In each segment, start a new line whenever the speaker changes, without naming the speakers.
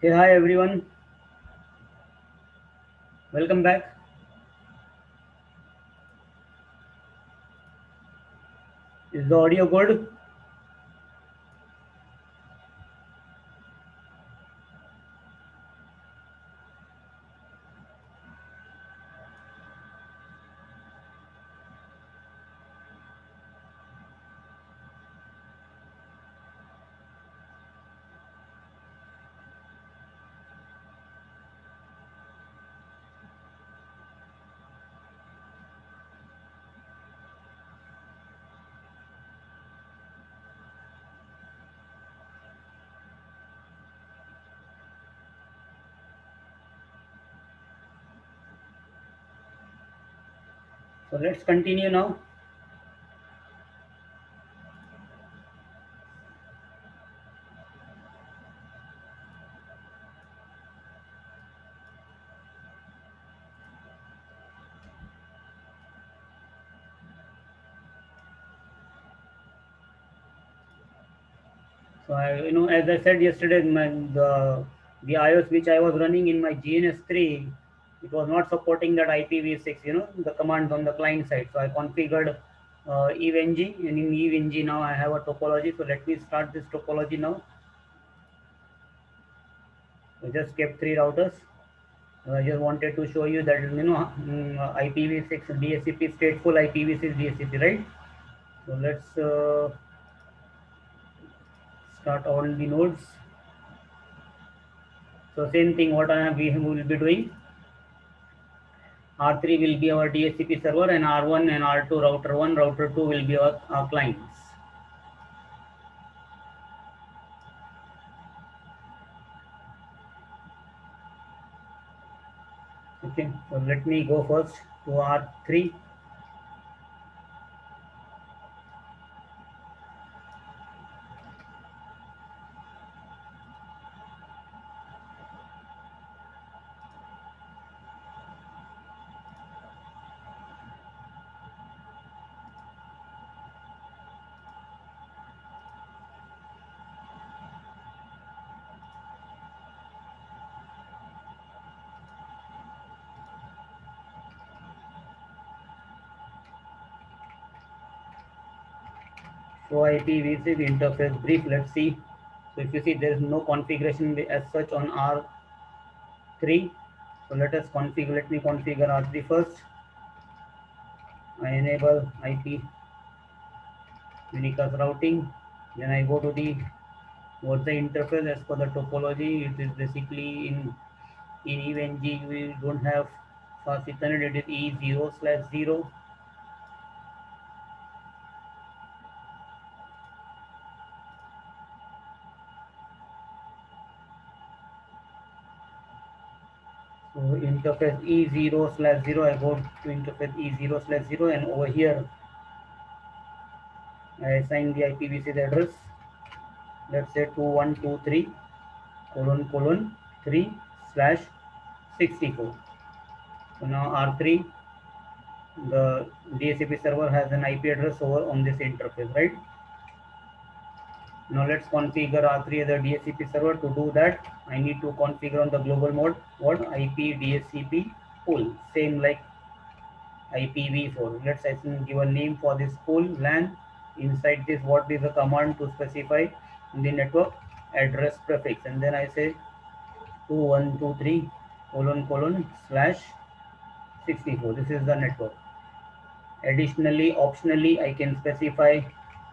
Hey, hi everyone. Welcome back. Is the audio good? So let's continue now. So as I said yesterday, the iOS which I was running in my GNS3, it was not supporting that IPv6. The commands on the client side. So I configured evng, and in evng now I have a topology. So let me start this topology now. I just kept three routers. I just wanted to show you that IPv6 DHCP stateful IPv6 DHCP, right? So let's start all the nodes. So same thing what we will be doing. R3 will be our DHCP server, and R1 and R2 router 1, router 2 will be our clients. Okay, so let me go first to R3. So IPv6 interface brief. Let's see. So if you see, there is no configuration as such on R3. So let me configure R3 first. I enable IP unicast routing. Then I go to the what's the interface as per the topology. It is basically in evng we don't have fast Ethernet. It is E0/0. So interface E0/0. I go to interface E0/0, and over here I assign the IPv6 address. Let's say 2123 colon colon 3/64. So now R3, the DHCP server has an IP address over on this interface, right? Now let's configure R3 as a DHCP server. To do that, I need to configure on the global mode what IP DHCP pool, same like IPv4. Let's give a name for this pool LAN. Inside this, what is the command to specify the network address prefix, and then I say 2123 colon colon slash 64. This is the network. Additionally, optionally, I can specify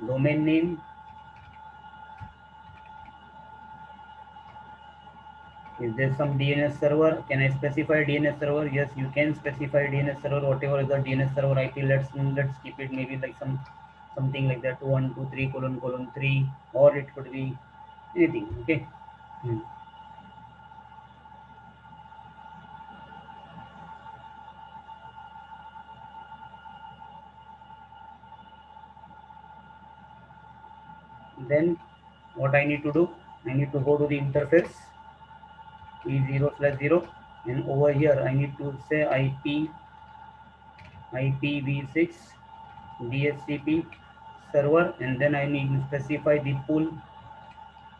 domain name. Is there some DNS server? Can I specify DNS server? Yes, you can specify DNS server, whatever is the DNS server IP. Let's keep it maybe like something like that, 2123 colon colon 3, or it could be anything. Okay. Hmm. Then what I need to do? I need to go to the interface E0/0, and over here I need to say IPv6 DHCP server, and then I need to specify the pool,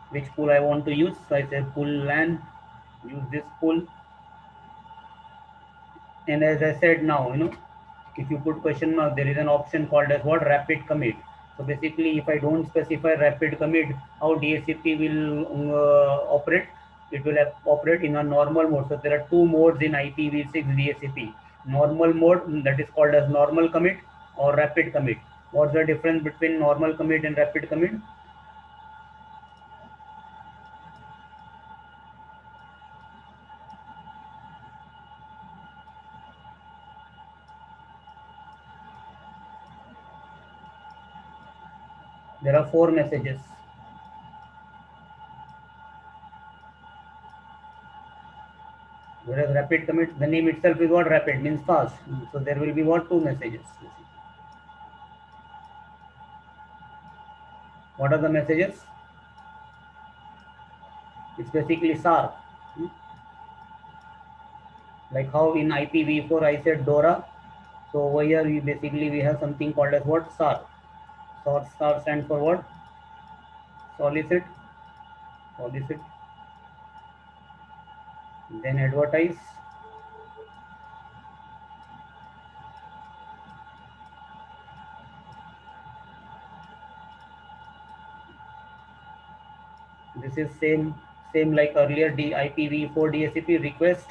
which pool I want to use. So I say pool LAN. use this pull. And as I said now, if you put question mark, there is an option called as what, rapid commit. So basically, if I don't specify rapid commit, how DHCP will operate? It will operate in a normal mode. So there are two modes in IPv6 DHCP. Normal mode, that is called as normal commit, or rapid commit. What's the difference between normal commit and rapid commit? There are four messages. Whereas rapid commit, the name itself is what, rapid means fast. So there will be what, two messages. What are the messages? It's basically SAR. Like how in IPv4 I said DORA. So over here we have something called as what, SAR. SAR stands for what? Solicit, solicit. Then advertise. This is same like earlier IPv4 DHCP request.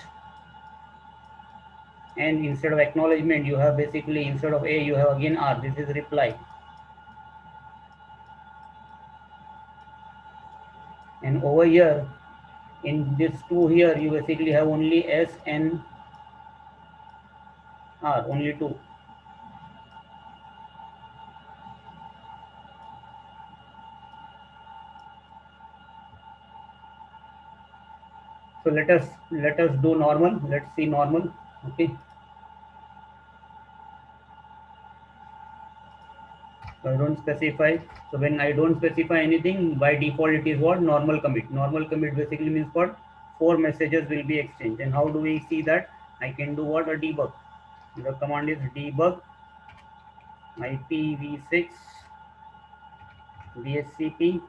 And instead of acknowledgement, you have basically, instead of A, you have again R. This is reply. And over here, in this two here, you basically have only S and R, only two. So let us do normal. Let's see normal. Okay. So I don't specify. So when I don't specify anything, by default it is what, normal commit. Normal commit basically means what, four messages will be exchanged. And how do we see that? I can do what, a debug. The command is debug IPv6 DHCP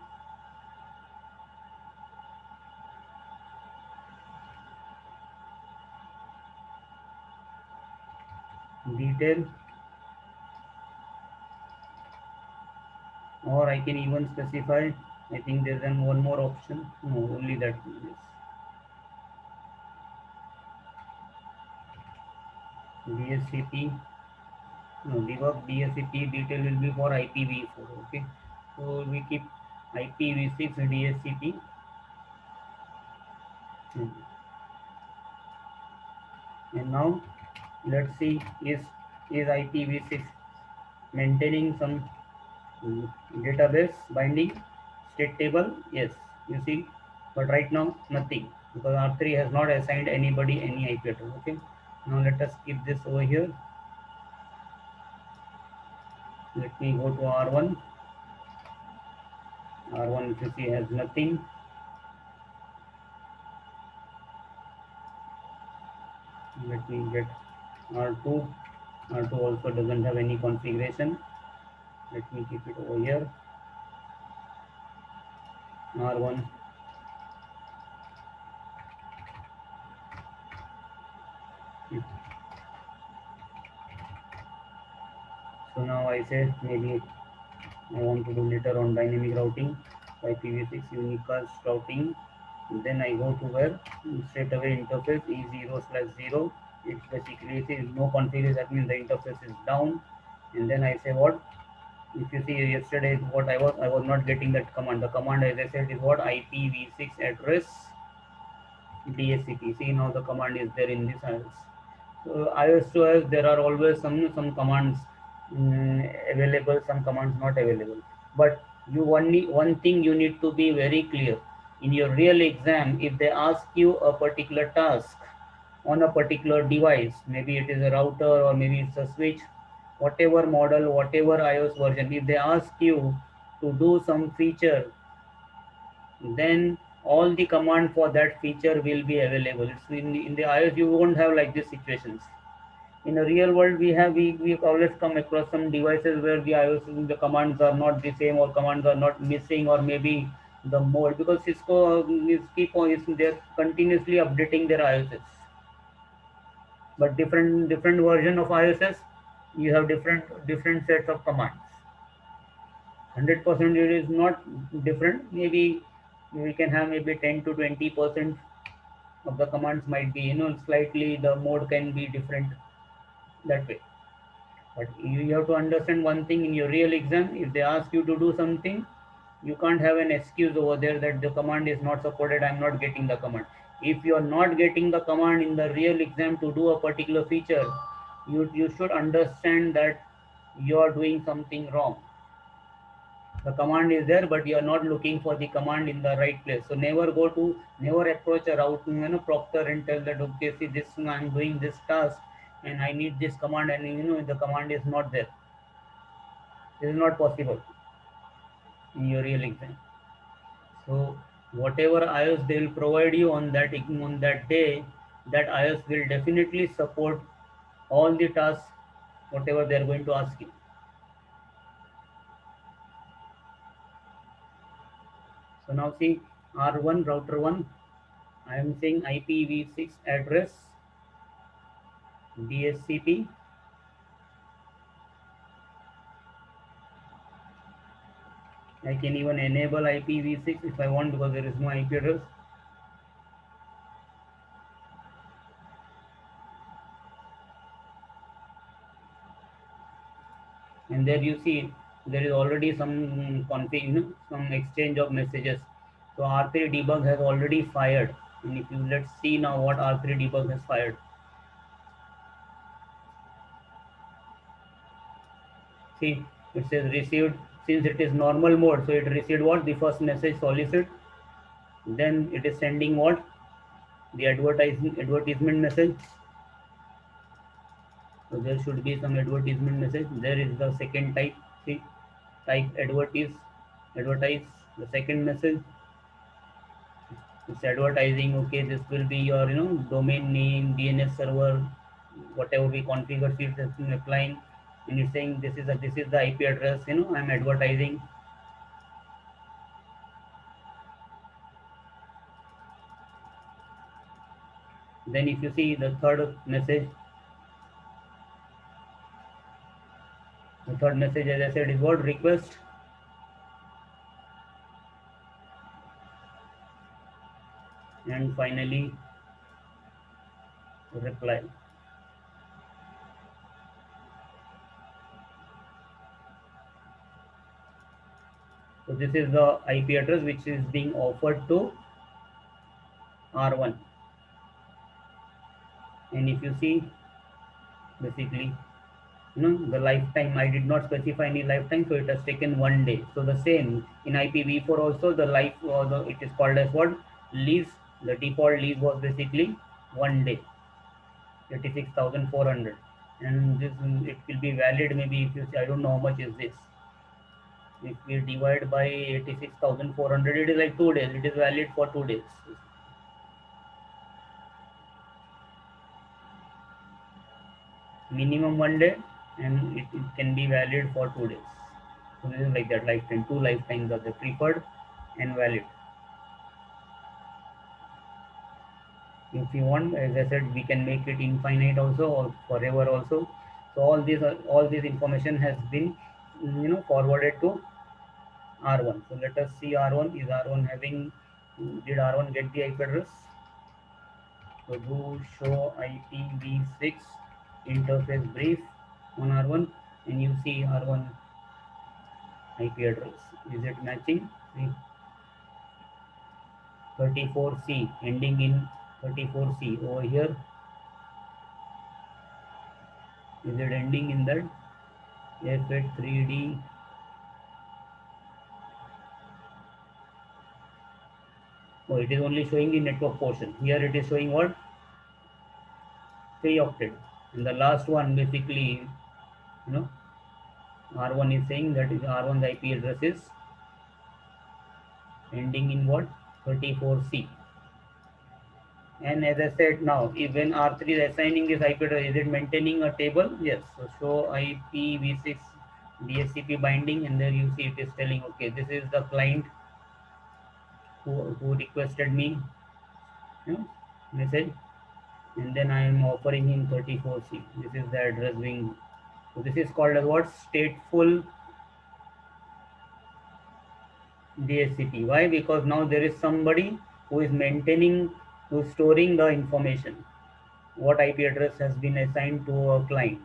detail, or I can even specify, I think there's one more option. No, only that. Yes. DHCP, no, debug DHCP detail will be for IPv4. Okay, so we keep IPv6 DHCP. And now let's see, is IPv6 maintaining some database binding state table? Yes, you see, but right now nothing, because R3 has not assigned anybody any IP address. Okay, now let us keep this over here. Let me go to R1. R1, if you see, has nothing. Let me get R2. R2 also doesn't have any configuration. Let me keep it over here. R1. So now I said maybe I want to do later on dynamic routing, IPv6 unicast routing. Then I go to where, straight away interface E0/0. It's basically, see, no configuration, that means the interface is down. And then I say what, if you see yesterday what I was not getting that command. The command, as I said, is what, IPv6 address DHCP. See, now the command is there in this iOS. So iOS to iOS, there are always some commands available, some commands not available. But one thing you need to be very clear. In your real exam, if they ask you a particular task on a particular device, maybe it is a router or maybe it's a switch, whatever model, whatever iOS version, if they ask you to do some feature, then all the command for that feature will be available. It's in the iOS, you won't have like these situations. In a real world, we always come across some devices where the iOS, the commands are not the same, or commands are not missing, or maybe the mode, because Cisco is they're continuously updating their IOSs, but different version of IOSs, you have different sets of commands. 100% it is not different. Maybe we can have maybe 10 to 20% of the commands might be, slightly the mode can be different that way. But you have to understand one thing: in your real exam, if they ask you to do something, you can't have an excuse over there that the command is not supported, I'm not getting the command. If you are not getting the command in the real exam to do a particular feature, you should understand that you are doing something wrong. The command is there, but you are not looking for the command in the right place. So never approach a route, proctor and tell that, okay, see this, I'm doing this task and I need this command, and the command is not there. This is not possible in your real exam. So whatever iOS they will provide you on that day, that iOS will definitely support all the tasks, whatever they are going to ask you. So now see, R1 router 1, I am saying IPv6 address DHCP. I can even enable IPv6 if I want, because there is no IP address. And there you see there is already some config, some exchange of messages. So R3 debug has already fired. And if you let's see now what R3 debug has fired. See, it says received, since it is normal mode, so it received what? The first message solicit. Then it is sending what? The advertisement message. So there should be some advertisement message. There is the second type. See, type advertise, the second message. It's advertising, okay, this will be your domain name, DNS server, whatever we configure fields has been applying, and it's saying this is the IP address, I'm advertising. Then if you see the third message, as I said, is what? Request. And finally reply. So this is the IP address which is being offered to R1. And if you see, basically, the lifetime, I did not specify any lifetime, so it has taken 1 day. So the same in IPv4 also, the life it is called as what? Lease. The default lease was basically 1 day, 86,400, and this it will be valid. Maybe if you see, I don't know how much is this. If we divide by 86,400, it is like 2 days. It is valid for 2 days. Minimum 1 day, and it can be valid for 2 days. So this is like that lifetime. Two lifetimes are the preferred and valid. If you want, as I said, we can make it infinite also, or forever also. So all this information has been forwarded to R1. So let us see R1. Is R1 having? Did R1 get the IP address? So do show IPv6 interface brief on R1, and you see R1 IP address. Is it matching? 34C, ending in 34C. Over here, is it ending in that? F8 3D. Oh, it is only showing the network portion. Here it is showing what? 3 octet. And the last one, basically, R1 is saying that is R1's IP address is ending in what? 34C. And as I said, now when R3 is assigning this IP address, is it maintaining a table? Yes. So show IPv6 DHCP binding, and there you see it is telling, okay, this is the client, who requested me, you know, message, and then I am offering him 34C. This is the address being. So this is called as what? Stateful DHCP. Why? Because now there is somebody who is maintaining, who is storing the information. What IP address has been assigned to a client,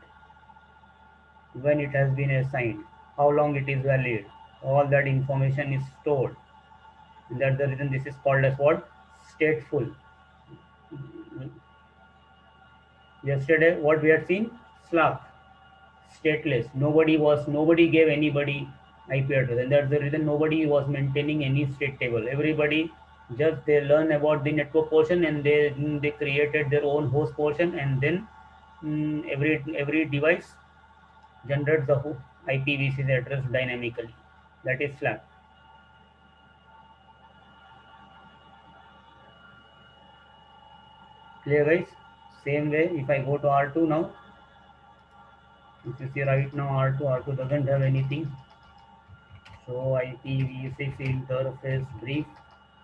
when it has been assigned, how long it is valid. All that information is stored. And that's the reason this is called as what? Stateful. Yesterday, what we had seen? Slack. Stateless. Nobody gave anybody IP address, and that's the reason nobody was maintaining any state table. Everybody just they learn about the network portion, and they created their own host portion, and then every device generates the IPv6 address dynamically. That is Slack. Clear, guys? Same way, if I go to R2 now, if you see right now R2 doesn't have anything. So IPv6 interface brief,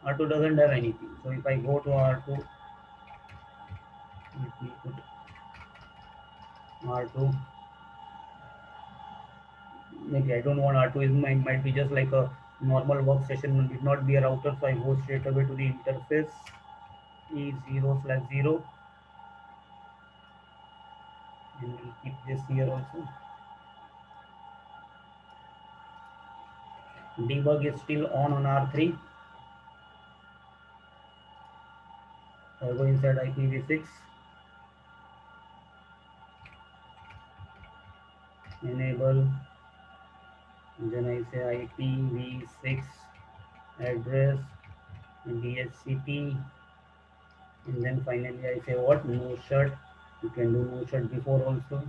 R2 doesn't have anything. So if I go to R2, let me put R2. Maybe I don't want R2 is might be just like a normal workstation, it not be a router. So I go straight away to the interface E0/0, and we'll keep this here also. Debug is still on R3. I go inside IPv6, enable, then I say IPv6 address DHCP, and then finally I say what? No shut. You can do no shut before also.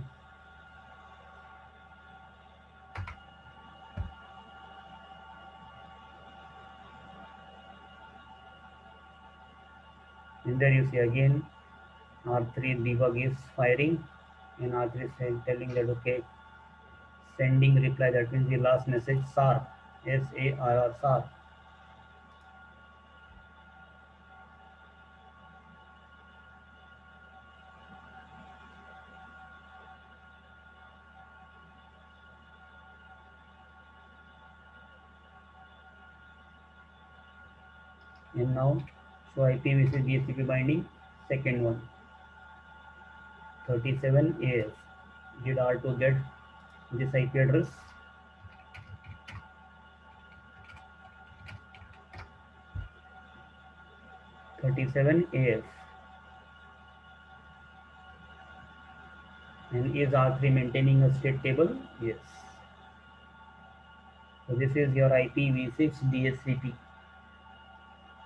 And there you see again R3 debug is firing, and R3 is telling that okay, sending reply, that means the last message SAR, SARR, SAR. And now so IPv6 DHCP binding, second one 37 AF. Did R2 get this IP address? (37AF). And is R3 maintaining a state table? Yes. So this is your IPv6 DHCP.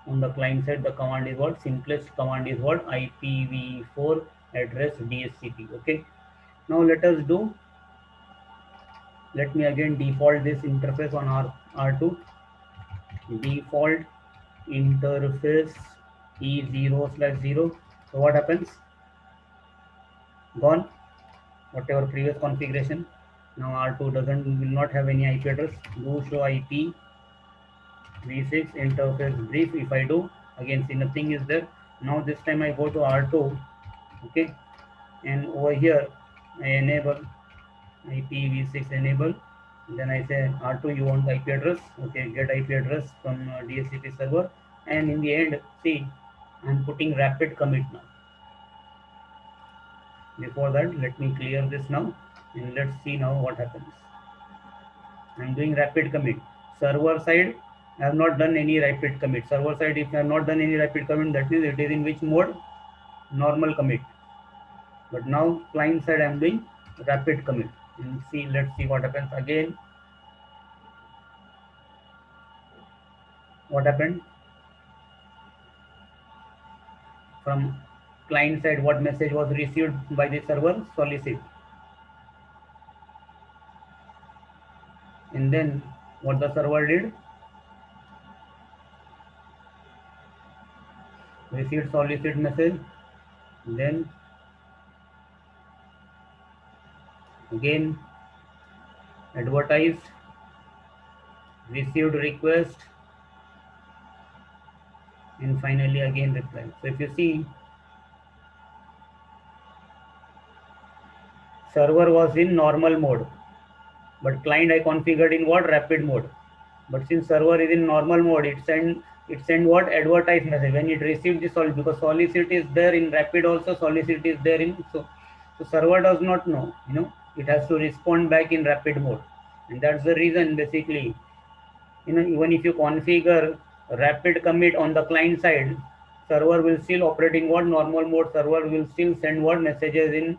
On the client side, the command is what? Simplest command is what? IPv4 address DHCP. Okay. Now let us do. Let me again default this interface on R2. Default interface E0/0. So what happens? Gone. Whatever previous configuration. Now R2 will not have any IP address. Do show IPv6 interface brief. If I do, again see nothing is there. Now this time I go to R2, okay, and over here I enable IPv6 enable. Then I say R2, you want IP address, okay, get IP address from DHCP server, and in the end, see, I'm putting rapid commit now. Before that, let me clear this now, and let's see now what happens. I'm doing rapid commit. Server side, I have not done any rapid commit. Server side, if I have not done any rapid commit, that means it is in which mode? Normal commit. But now client side, I'm doing rapid commit. And see, let's see what happens again. What happened? From client side, what message was received by the server? Solicit. And then what the server did? Received solicit message. Then again advertised, received request, and finally again reply. So if you see, server was in normal mode, but client I configured in what, rapid mode. But since server is in normal mode, it send what, advertise message when it received the solicit, because solicit is there in rapid also, solicit is there in, so server does not know, it has to respond back in rapid mode. And that's the reason basically, even if you configure rapid commit on the client side, server will still operating what, normal mode. Server will still send what, messages in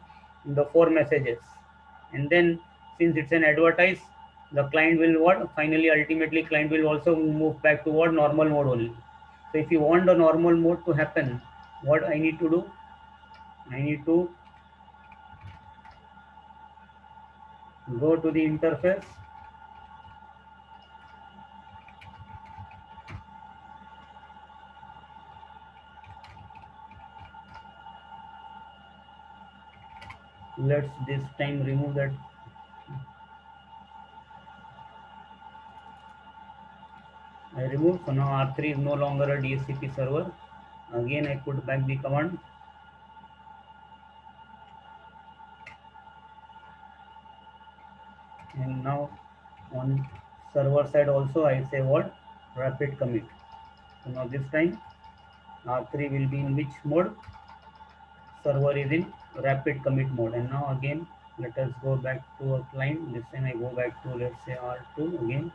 the four messages. And then since it's an advertise, the client will what, finally ultimately client will also move back to what, normal mode only. So if you want the normal mode to happen, what I need to do, I need to go to the interface. Let's this time remove that. I removed, so now R3 is no longer a DHCP server. Again I put back the command, and now on server side also I say what, rapid commit. So now this time R3 will be in which mode, server is in rapid commit mode. And now again let us go back to a client. This time I go back to, let's say, R2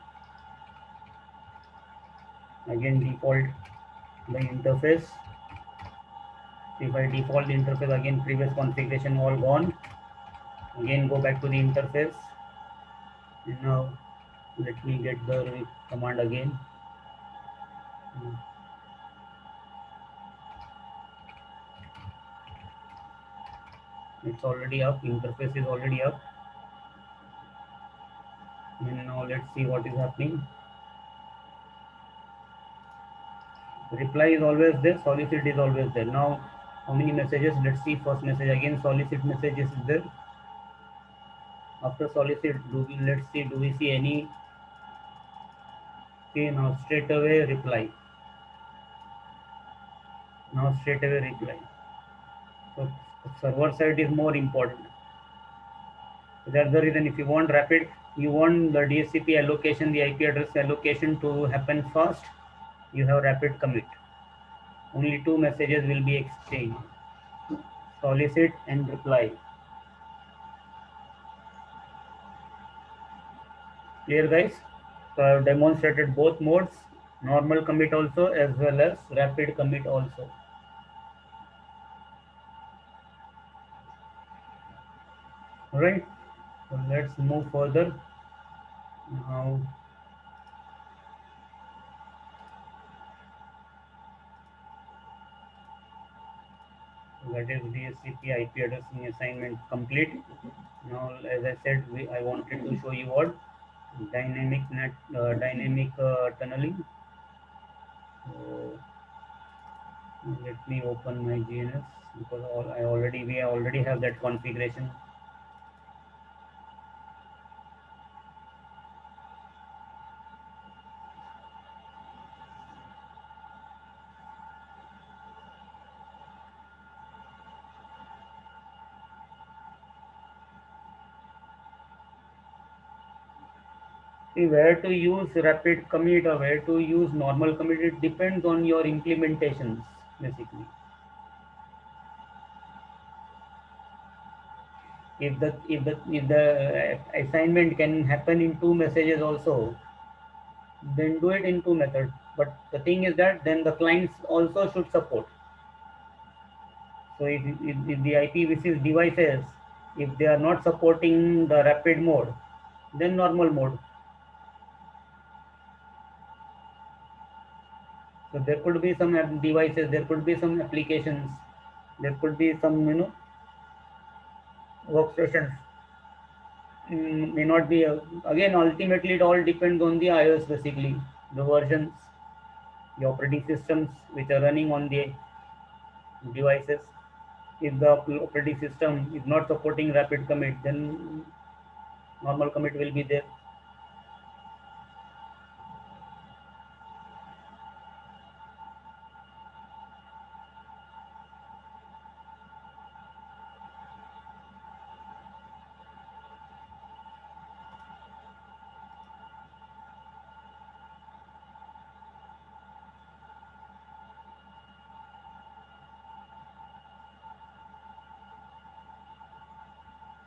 again default the interface. If I default the interface, again previous configuration all gone. Again go back to the interface, and now let me get the command again. It's already up, interface is already up. And now let's see what is happening. Reply is always there, solicit is always there. Now how many messages, let's see. First message, again solicit messages is there. After solicit, let's see, do we see any? Okay, now straight away reply. Now straight away reply. So server side is more important. That's the reason, if you want rapid, you want the DHCP allocation, the IP address allocation to happen fast, you have rapid commit. Only two messages will be exchanged, solicit and reply. Clear, guys? So I have demonstrated both modes, normal commit also as well as rapid commit also. Alright, so let's move further. Now that is DHCP IP addressing assignment complete. Now, as I said, I wanted to show you what, dynamic tunneling. So let me open my GNS, because we already have that configuration. See, where to use rapid commit or where to use normal commit, it depends on your implementations basically. If the assignment can happen in two messages also, then do it in two methods. But the thing is that then the clients also should support. So if the IPv6 devices, if they are not supporting the rapid mode, then normal mode. So there could be some devices, there could be some applications, there could be some workstations, may not be. Again, ultimately, it all depends on the iOS basically, the versions, the operating systems which are running on the devices. If the operating system is not supporting rapid commit, then normal commit will be there.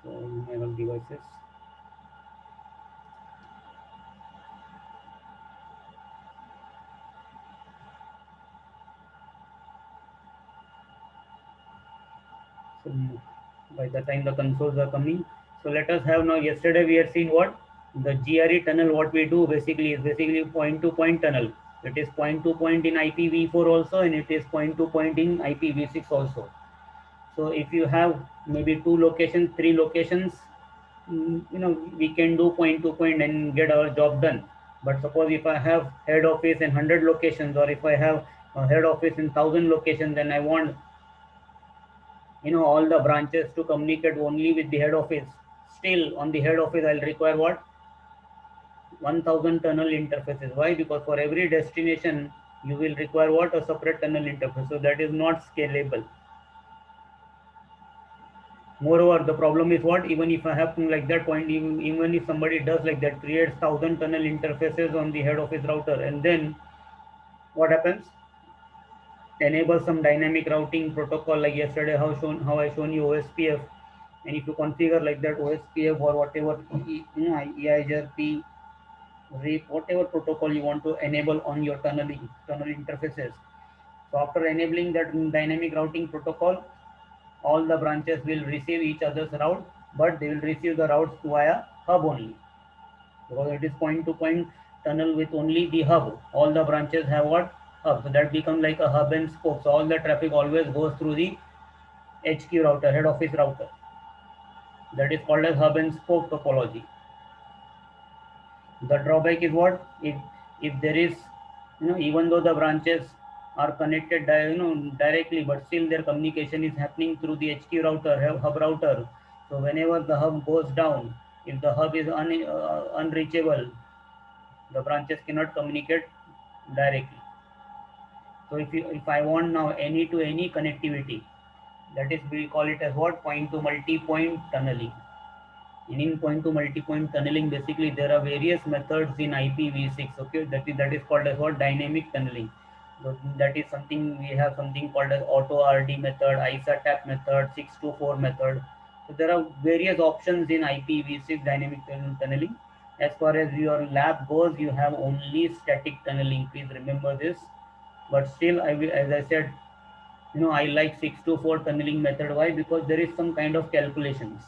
So enable devices. So by the time the consoles are coming, so let us have now. Yesterday we had seen what the GRE tunnel. What we do basically is basically point to point tunnel. It is point to point in IPv4 also, and it is point to point in IPv6 also. So if you have maybe two locations, three locations, we can do point to point and get our job done. But suppose if I have head office in 100 locations, or if I have a head office in 1,000 locations, then I want all the branches to communicate only with the head office. Still on the head office I'll require what, 1,000 tunnel interfaces. Why? Because for every destination you will require what, a separate tunnel interface. So that is not scalable. Moreover, the problem is what, even if I have to like that point, even if somebody does like that, creates 1,000 tunnel interfaces on the head office router, and then what happens, enable some dynamic routing protocol like yesterday how I shown you OSPF. And if you configure like that OSPF or whatever EIGRP, RIP, whatever protocol you want to enable on your tunnel interfaces. So after enabling that dynamic routing protocol, all the branches will receive each other's route, but they will receive the routes via hub only, because it is point to point tunnel with only the hub. All the branches have what, hub. So that becomes like a hub and spoke. So all the traffic always goes through the HQ router, head office router. That is called as hub and spoke topology. The drawback is what, if there is, even though the branches are connected directly, but still their communication is happening through the HQ router, hub router. So whenever the hub goes down, if the hub is unreachable, the branches cannot communicate directly. So if I want now any to any connectivity, that is, we call it as what, point to multi-point tunneling. And in point to multi-point tunneling, basically there are various methods in IPv6. Okay, that is called as what, dynamic tunneling. So that is something, we have something called as auto RD method, ISA-tap method, 624 method. So there are various options in IPv6 dynamic tunneling. As far as your lab goes, you have only static tunneling. Please remember this. But still, I will, as I said, I like 624 tunneling method. Why? Because there is some kind of calculations.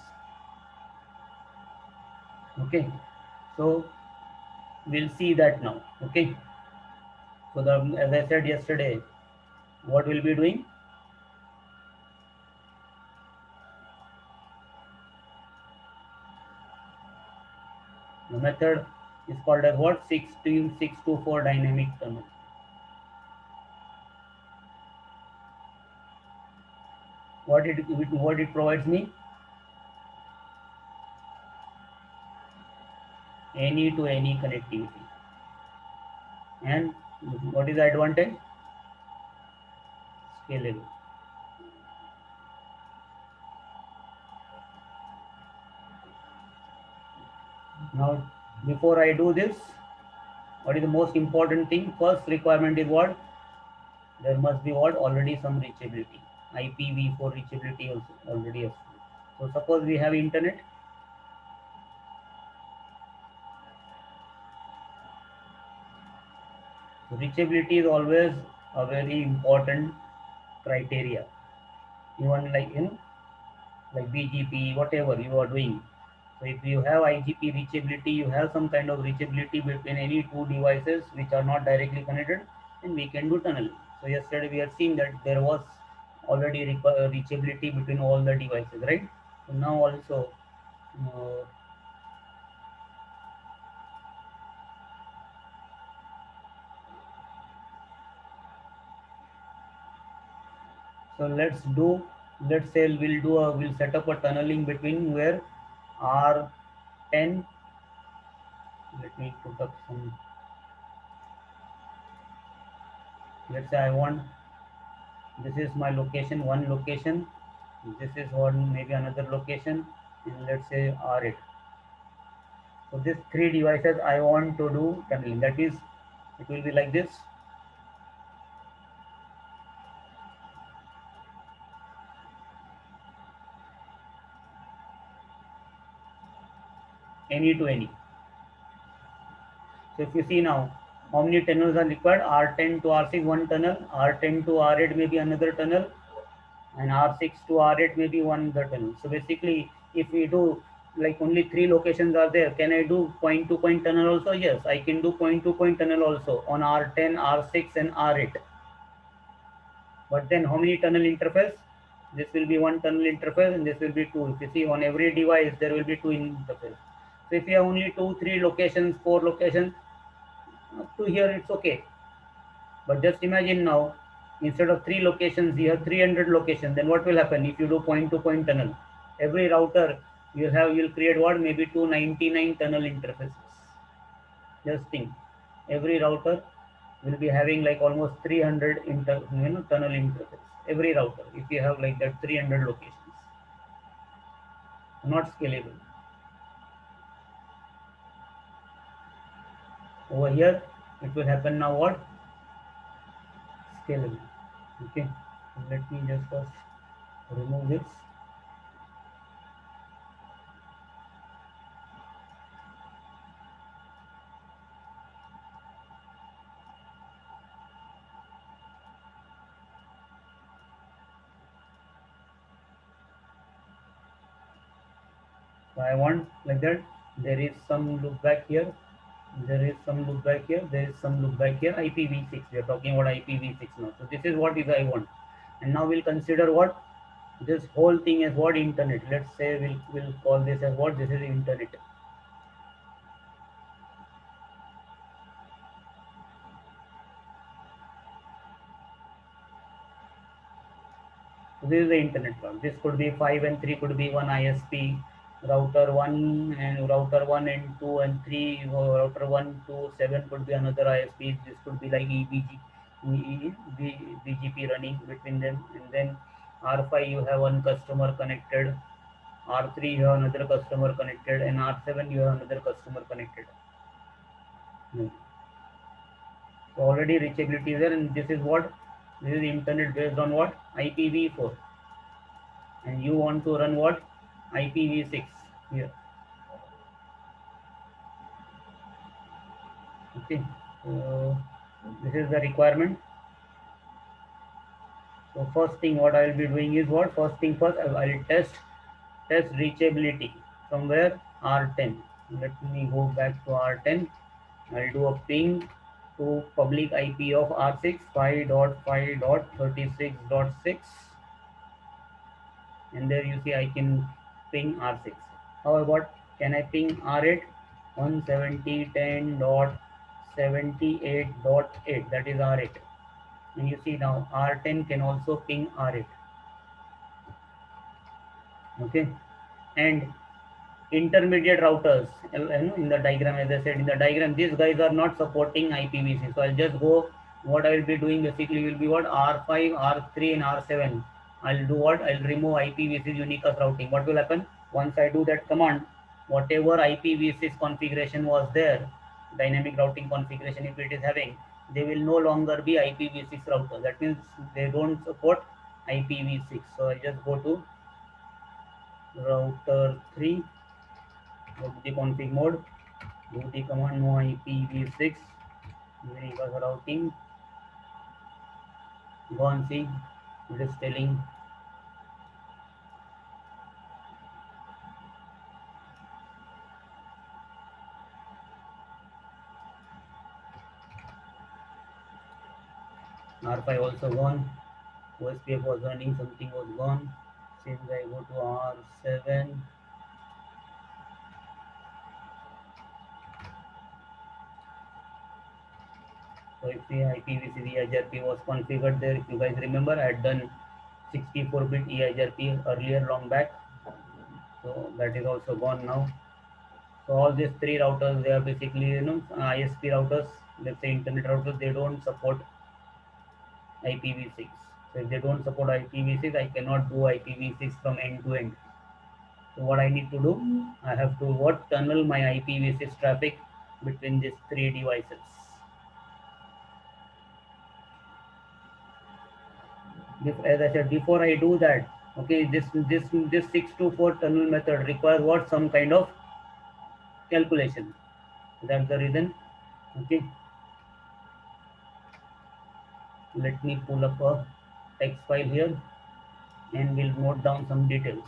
Okay, so we'll see that now. Okay, so as I said yesterday, what we'll be doing, the method is called as what, 624 dynamic tunnel. What it provides me, any to any connectivity. And what is the advantage? Scalable. Now, before I do this, what is the most important thing? First requirement is what? There must be what? Already some reachability. IPv4 reachability also already has. So suppose we have internet. So reachability is always a very important criteria. Even like BGP, whatever you are doing. So if you have IGP reachability, you have some kind of reachability between any two devices which are not directly connected, then we can do tunneling. So yesterday we had seen that there was already reachability between all the devices, right? So now also, uh, so let's say we'll set up a tunneling between where R10. Let me put up some. Let's say I want, this is my location, one location, this is one, maybe another location, and let's say R8. So these three devices I want to do tunneling. That is, it will be like this. any to any. So if you see now, how many tunnels are required? R10 to R6 one tunnel, R10 to R8 maybe another tunnel, and R6 to R8 maybe one other tunnel. So basically, if we do like only three locations are there, can I do point to point tunnel also? Yes, I can do point to point tunnel also on R10, R6 and R8. But then how many tunnel interface? This will be one tunnel interface and this will be two. If you see on every device, there will be two interfaces. So if you have only two, three locations, four locations, up to here it's okay. But just imagine now, instead of three locations, you have 300 locations. Then what will happen if you do point-to-point tunnel? Every router you'll create what? Maybe 299 tunnel interfaces. Just think, every router will be having like almost 300 tunnel interfaces. Every router, if you have like that 300 locations, not scalable. Over here, it will happen now what? Scalable. Okay, let me just first remove this. So I want like that. There is some loop back here. There is some loop back here. There is some loop back here. IPv6. We are talking about IPv6 now. So this is what is I want. And now we'll consider what this whole thing is what internet. Let's say we'll call this as what this is internet. So this is the internet part. This could be 5 and 3 could be one ISP, router 1 and router 1 and 2 and 3, or router 1 to 7 could be another ISP. This could be like BGP running between them. And then R5 you have one customer connected, R3 you have another customer connected, and R7 you have another customer connected. So already reachability is there, and this is what? This is internet based on what? IPv4. And you want to run what? IPv6 here. Okay, so this is the requirement. So first thing what I will be doing is what? First thing first, I will test reachability from where? R10. Let me go back to R10. I'll do a ping to public IP of R6 5.5.36.6, and there you see I can ping R6. How about can I ping R8? 170.10.78.8, that is R8. And you see now R10 can also ping R8. Okay, and intermediate routers, in the diagram, as I said in the diagram, these guys are not supporting IPv6. So I'll just go, what I will be doing basically will be what? R5, R3 and R7. I'll do what? I'll remove IPv6 unicast routing. What will happen? Once I do that command, whatever IPv6 configuration was there, dynamic routing configuration if it is having, they will no longer be IPv6 router. That means they don't support IPv6. So I just go to router 3, go to the config mode, do the command no IPv6 unicast routing. Go and see, it is telling R5 also gone, OSPF was running, something was gone. Since I go to R7, so if the IPv6 EIGRP was configured there, if you guys remember, I had done 64-bit EIGRP earlier long back, so that is also gone now. So all these three routers, they are basically ISP routers, let's say internet routers, they don't support IPv6. So if they don't support IPv6, I cannot do IPv6 from end to end. So what I need to do, I have to what? Tunnel my IPv6 traffic between these three devices. As I said, before I do that, okay, this 624 tunnel method requires what? Some kind of calculation. That's the reason. Okay, let me pull up a text file here and we'll note down some details.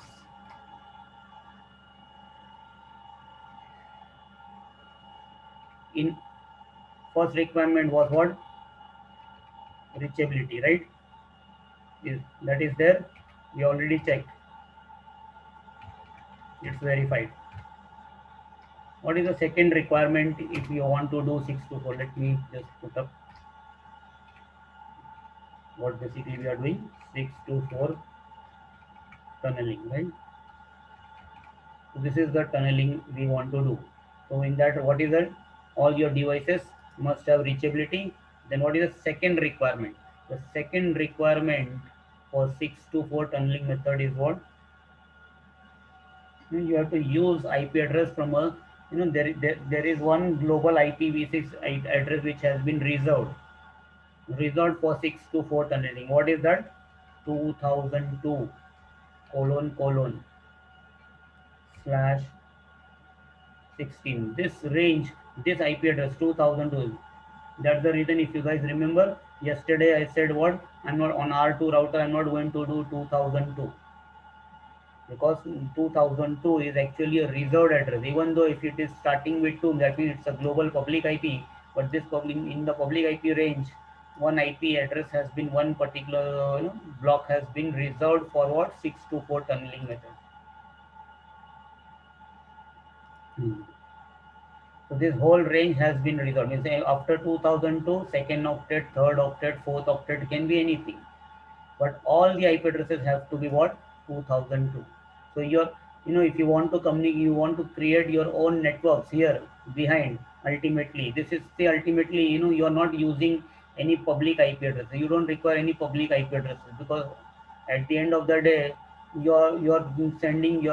In first requirement was what? Reachability, right? That is there. We already checked. It's verified. What is the second requirement if you want to do 624? Let me just put up what basically we are doing. 624 tunneling, right? So this is the tunneling we want to do. So in that, what is that? All your devices must have reachability. Then what is the second requirement? The second requirement for 624 tunneling method is what? You have to use IP address from a, there is one global IPv6 address which has been reserved for 624 tunneling. What is that? 2002 colon slash 16. This range, this IP address 2002. That's the reason, if you guys remember, yesterday I said what? I'm not on R2 router, I'm not going to do 2002 because 2002 is actually a reserved address. Even though if it is starting with 2, that means it's a global public IP, but this public, in the public IP range, one IP address has been, one particular block has been reserved for what? 624 tunneling method. So this whole range has been resolved. Means after 2002, second octet, third octet, fourth octet can be anything. But all the IP addresses have to be what? 2002. So if you want to communicate, you want to create your own networks here behind. Ultimately, this is the ultimately, you are not using any public IP addresses. You don't require any public IP addresses because at the end of the day, you're sending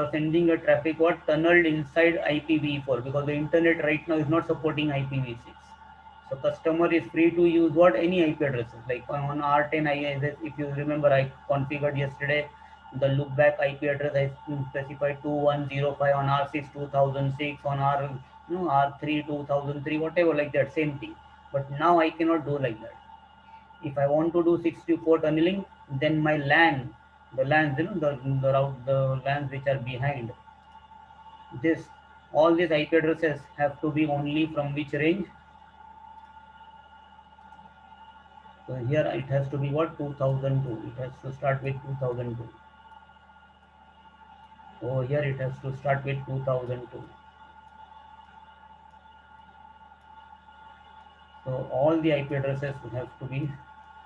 a traffic what tunneled inside IPv4 because the internet right now is not supporting IPv6. So customer is free to use what any IP addresses. Like on R10, if you remember, I configured yesterday the loopback IP address. I specified 2105 on R6 2006 on R3 2003, whatever, like that, same thing. But now I cannot do like that. If I want to do 64 tunneling, then my LAN, the LANs, the LANs which are behind this, all these IP addresses have to be only from which range? So here it has to be what? 2002. It has to start with 2002. Over here it has to start with 2002. So all the IP addresses have to be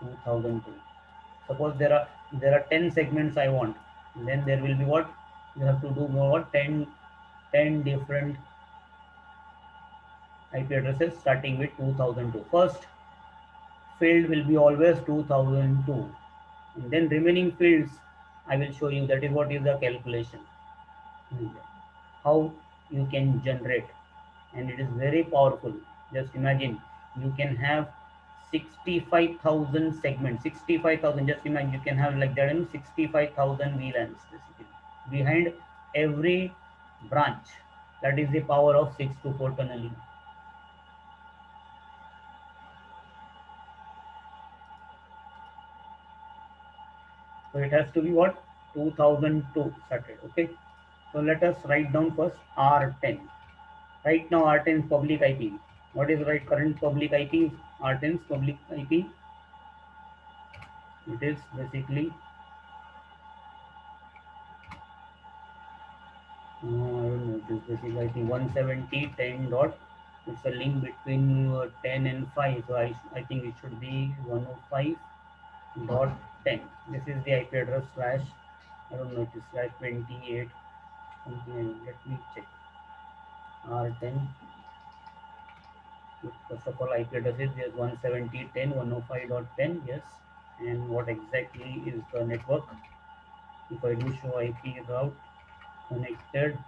2002. Suppose there are 10 segments I want, then there will be what? You have to do more 10 different IP addresses starting with 2002. First field will be always 2002, and then remaining fields I will show you. That is what is the calculation, how you can generate, and it is very powerful. Just imagine you can have 65,000 segments, 65,000. Just imagine you can have like that, 65,000 VLANs basically behind every branch. That is the power of 624 tunneling. So it has to be what? 2002 started. Okay. So let us write down first R10. Right now R10 is public IP. What is right current public IP? R10's public IP. It is basically I don't know. It is basically I think 170.10 dot. It's a link between 10 and 5. So I think it should be 105.10. This is the IP address slash, I don't know, it is slash 28 something. Let me check. R10. First of all, IP address is yes, 170.10.105.10. Yes. And what exactly is the network? If I do show IP route connected,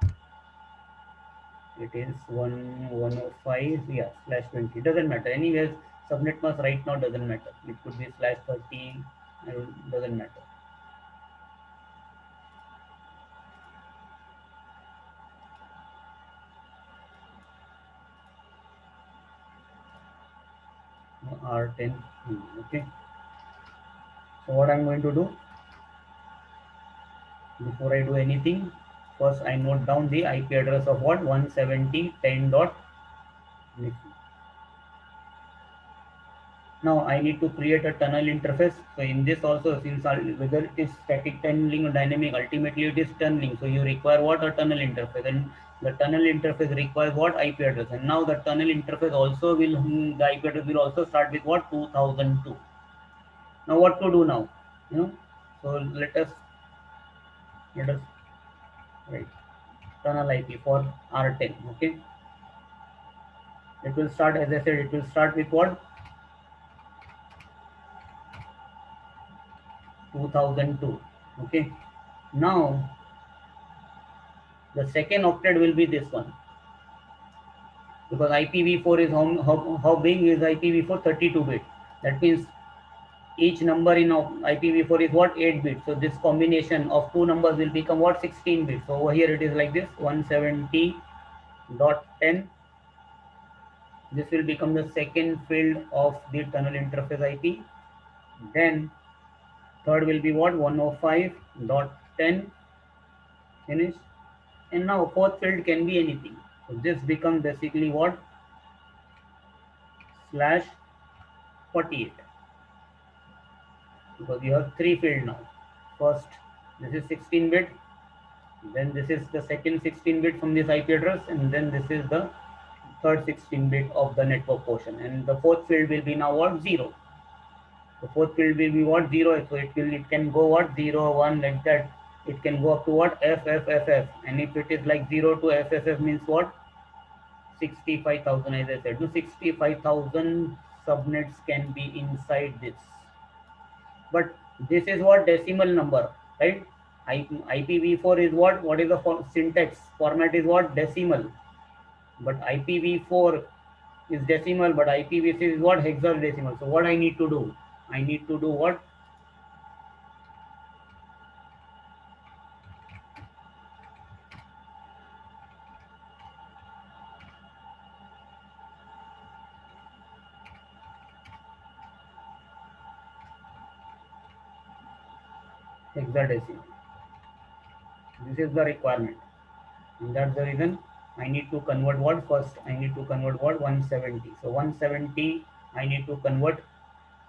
it is 105, yeah, slash 20. Doesn't matter. Anyways, subnet mask right now doesn't matter. It could be slash 30, doesn't matter. R10. Okay. So what I'm going to do before I do anything, first I note down the IP address of what 170.10.. Now I need to create a tunnel interface. So in this also, since whether it is static tunneling or dynamic, ultimately it is tunneling. So you require what? A tunnel interface, and the tunnel interface requires what? IP address. And now the tunnel interface also will, the IP address will also start with what? 2002. Now what to do now? You know, so let us write tunnel IP for R10. Okay, it will start, as I said, it will start with what? 2002. Okay, now the second octet will be this one, because IPv4 is how big is IPv4? 32 bit. That means each number in IPv4 is what? 8 bit. So this combination of two numbers will become what? 16 bit. So over here it is like this, 170.10. This will become the second field of the tunnel interface IP. Then third will be what? 105.10. Finish. And now fourth field can be anything. So this becomes basically what? Slash 48, because you have three field now. First, this is 16 bit, then this is the second 16 bit from this IP address, and then this is the third 16 bit of the network portion. And the fourth field will be now what? 0. The fourth field will be what? 0. So it can go what? 0, 1, like that. It can go up to what? FFFF. And if it is like 0 to FFF means what? 65,000, as I said. No, 65,000 subnets can be inside this. But this is what? Decimal number, right? IPv4 is what? What is the syntax? Format is what? Decimal. But IPv4 is decimal, but IPv6 is what? Hexadecimal. So what I need to do? I need to do what? Hexadecimal. This is the requirement. And that's the reason I need to convert what? First, I need to convert what? 170. So 170, I need to convert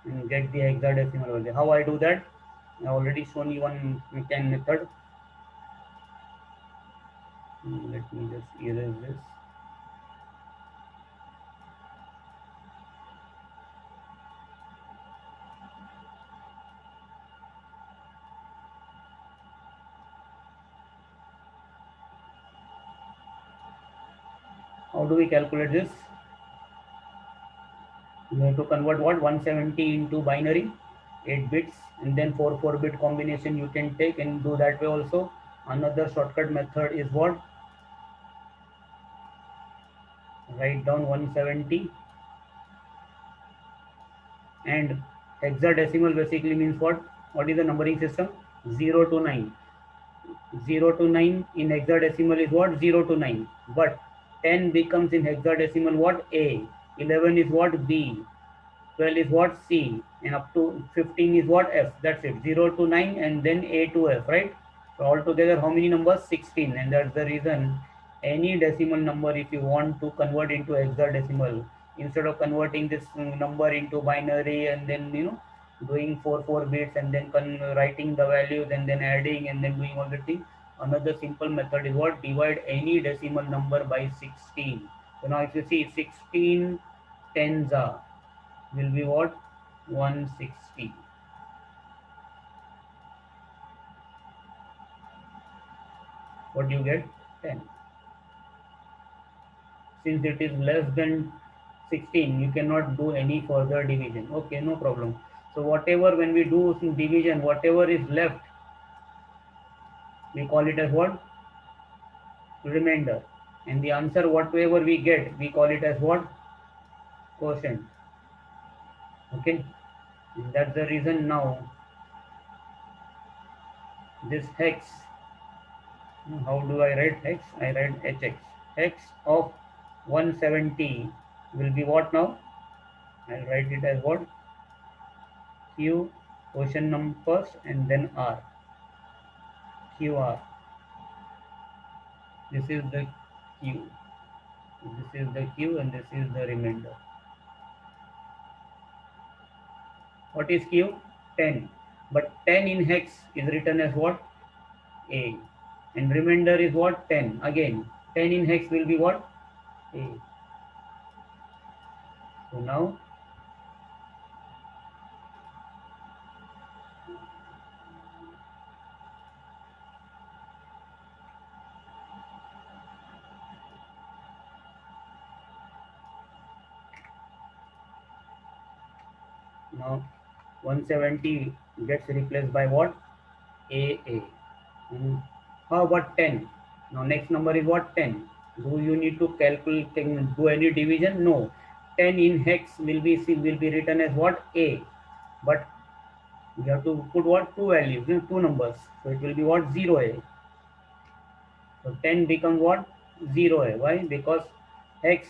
and get the hexadecimal value. How I do that? I already shown you one method. Let me just erase this. How do we calculate this? You have to convert what? 170 into binary, 8 bits, and then 4 bit combination you can take and do that way also. Another shortcut method is what? Write down 170, and hexadecimal basically means what? What is the numbering system? 0 to 9. 0 to 9 in hexadecimal is what? 0 to 9. But 10 becomes in hexadecimal what? A. 11 is what? B. 12 is what? C, and up to 15 is what? F. That's it. 0 to 9 and then A to F, right? So altogether how many numbers? 16. And that's the reason any decimal number, if you want to convert into hexadecimal, instead of converting this number into binary and then doing 4 bits and then writing the values and then adding and then doing all the thing, another simple method is what? Divide any decimal number by 16. So now if you see 16 tens are will be what? 160. What do you get? 10. Since it is less than 16, you cannot do any further division. Okay, no problem. So whatever, when we do some division, whatever is left, we call it as what? Remainder. And the answer, whatever we get, we call it as what? Quotient. Okay. And that's the reason now this hex, how do I write hex? I write hx. Hex of 170 will be what now? I'll write it as what? Q, position number first, and then R. QR. This is the Q. This is the Q, and this is the remainder. What is Q? 10. But 10 in hex is written as what? A. And remainder is what? 10. Again, 10 in hex will be what? A. So now now 170 gets replaced by what? AA. And how about 10? Now next number is what? 10. Do you need to calculate, do any division? No. 10 in hex will be written as what? A. But we have to put what? Two values, two numbers. So it will be what? 0A. So 10 becomes what? 0A. Why? Because hex,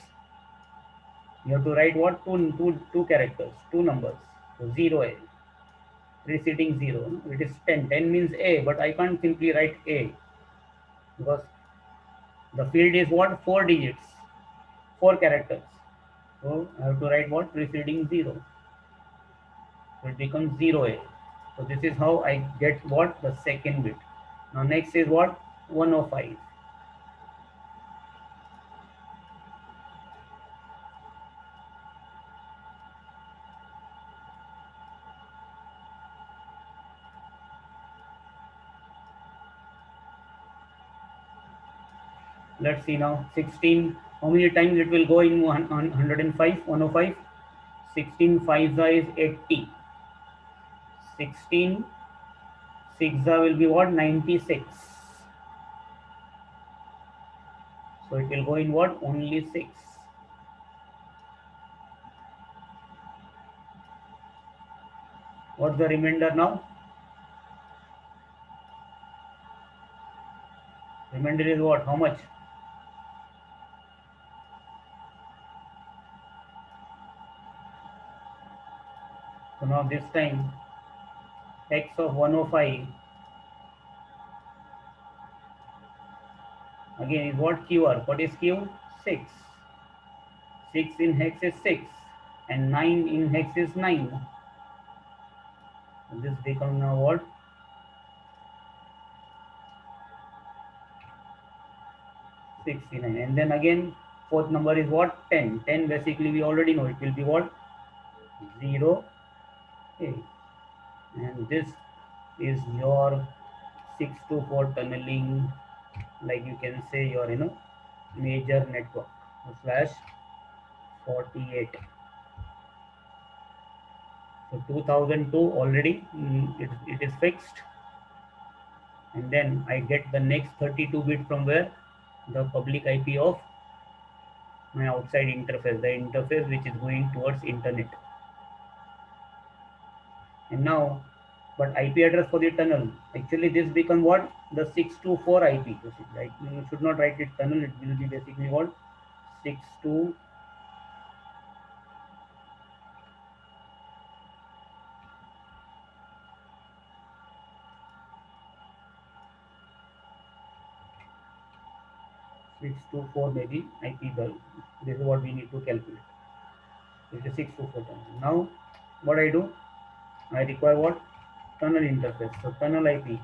you have to write what? Two characters, two numbers. So 0A, preceding 0. It is 10. 10 means A, but I can't simply write A because the field is what? 4 digits, 4 characters. So I have to write what? Preceding 0. So it becomes 0A. So this is how I get what? The second bit. Now next is what? 105. Let's see now. 16. How many times it will go in 105? 105. 16 5 is 80. 16 6 will be what? 96. So it will go in what? Only 6. What's the remainder now? Remainder is what? How much? So now this time x of 105 again is what? QR. What is Q? 6. 6 in hex is 6 and 9 in hex is 9. So this becomes now what? 69. And then again fourth number is what? 10. 10 basically we already know it will be what? 0 A. And this is your 624 tunneling, like you can say your major network slash 48. So 2002 already it is fixed, and then I get the next 32 bit from where? The public IP of my outside interface, the interface which is going towards internet. And now, but IP address for the tunnel, actually this become what? The 624 IP. Like you should not write it tunnel, it will be basically what? 62 624 maybe IP. This is what we need to calculate. It is 624 tunnel. Now what I do? I require what? Tunnel interface. So tunnel IP.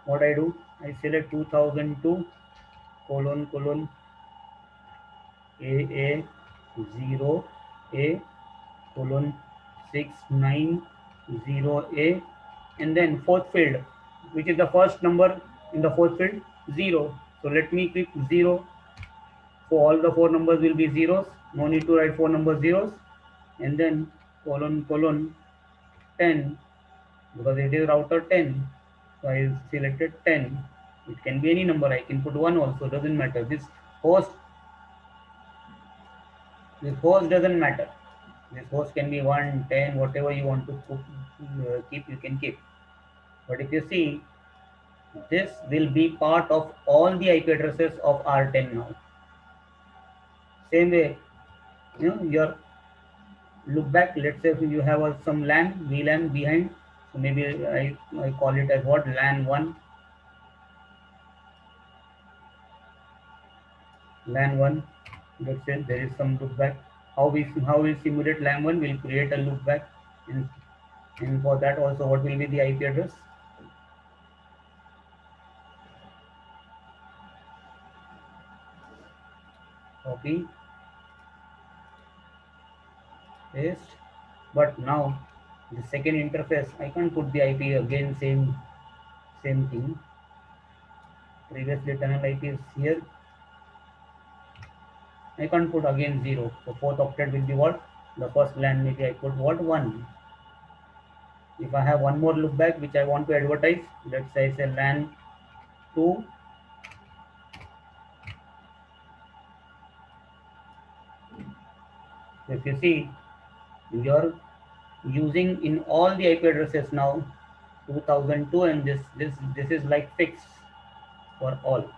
What I do? I select 2002 colon AA 0 A colon 690A, and then fourth field, which is the first number in the fourth field? 0. So let me click 0. So all the 4 numbers will be zeros. No need to write 4 numbers zeros. And then colon 10, because it is router 10. So I selected 10. It can be any number. I can put 1 also. Doesn't matter. Host this host doesn't matter. This host can be 1, 10, whatever you want to keep, you can keep. But if you see, this will be part of all the IP addresses of R10 now. Same way, your look back. Let's say if you have some LAN, VLAN behind. So maybe I call it as what, LAN 1, LAN 1. Let's say there is some look back. How we simulate LAN 1? We'll create a look back, and for that also, what will be the IP address? Copy, paste. But now the second interface, I can't put the IP again. Same thing. Previously tunnel IP is here. I can't put again 0. So fourth octet will be what? The first LAN, maybe I put what, 1. If I have one more look back which I want to advertise, let's say it's a LAN 2. So if you see, you're using in all the IP addresses now 2002, and this is like fixed for all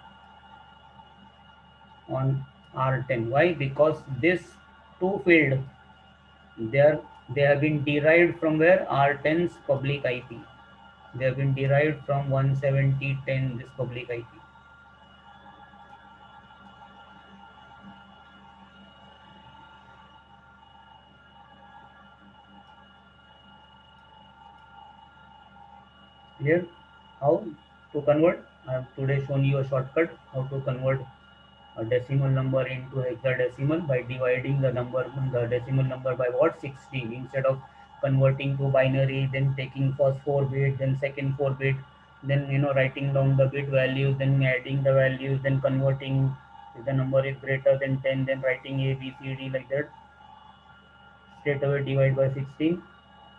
on R10. Why? Because this two field, they have been derived from where? R10's public IP. They have been derived from 170.10, this public IP. Here, how to convert? I have today shown you a shortcut how to convert a decimal number into hexadecimal by dividing the decimal number by what, 16. Instead of converting to binary, then taking first 4 bit, then second 4 bit, then writing down the bit values, then adding the values, then converting. If the number is greater than 10, then writing A B C D like that. Straight away divide by 16.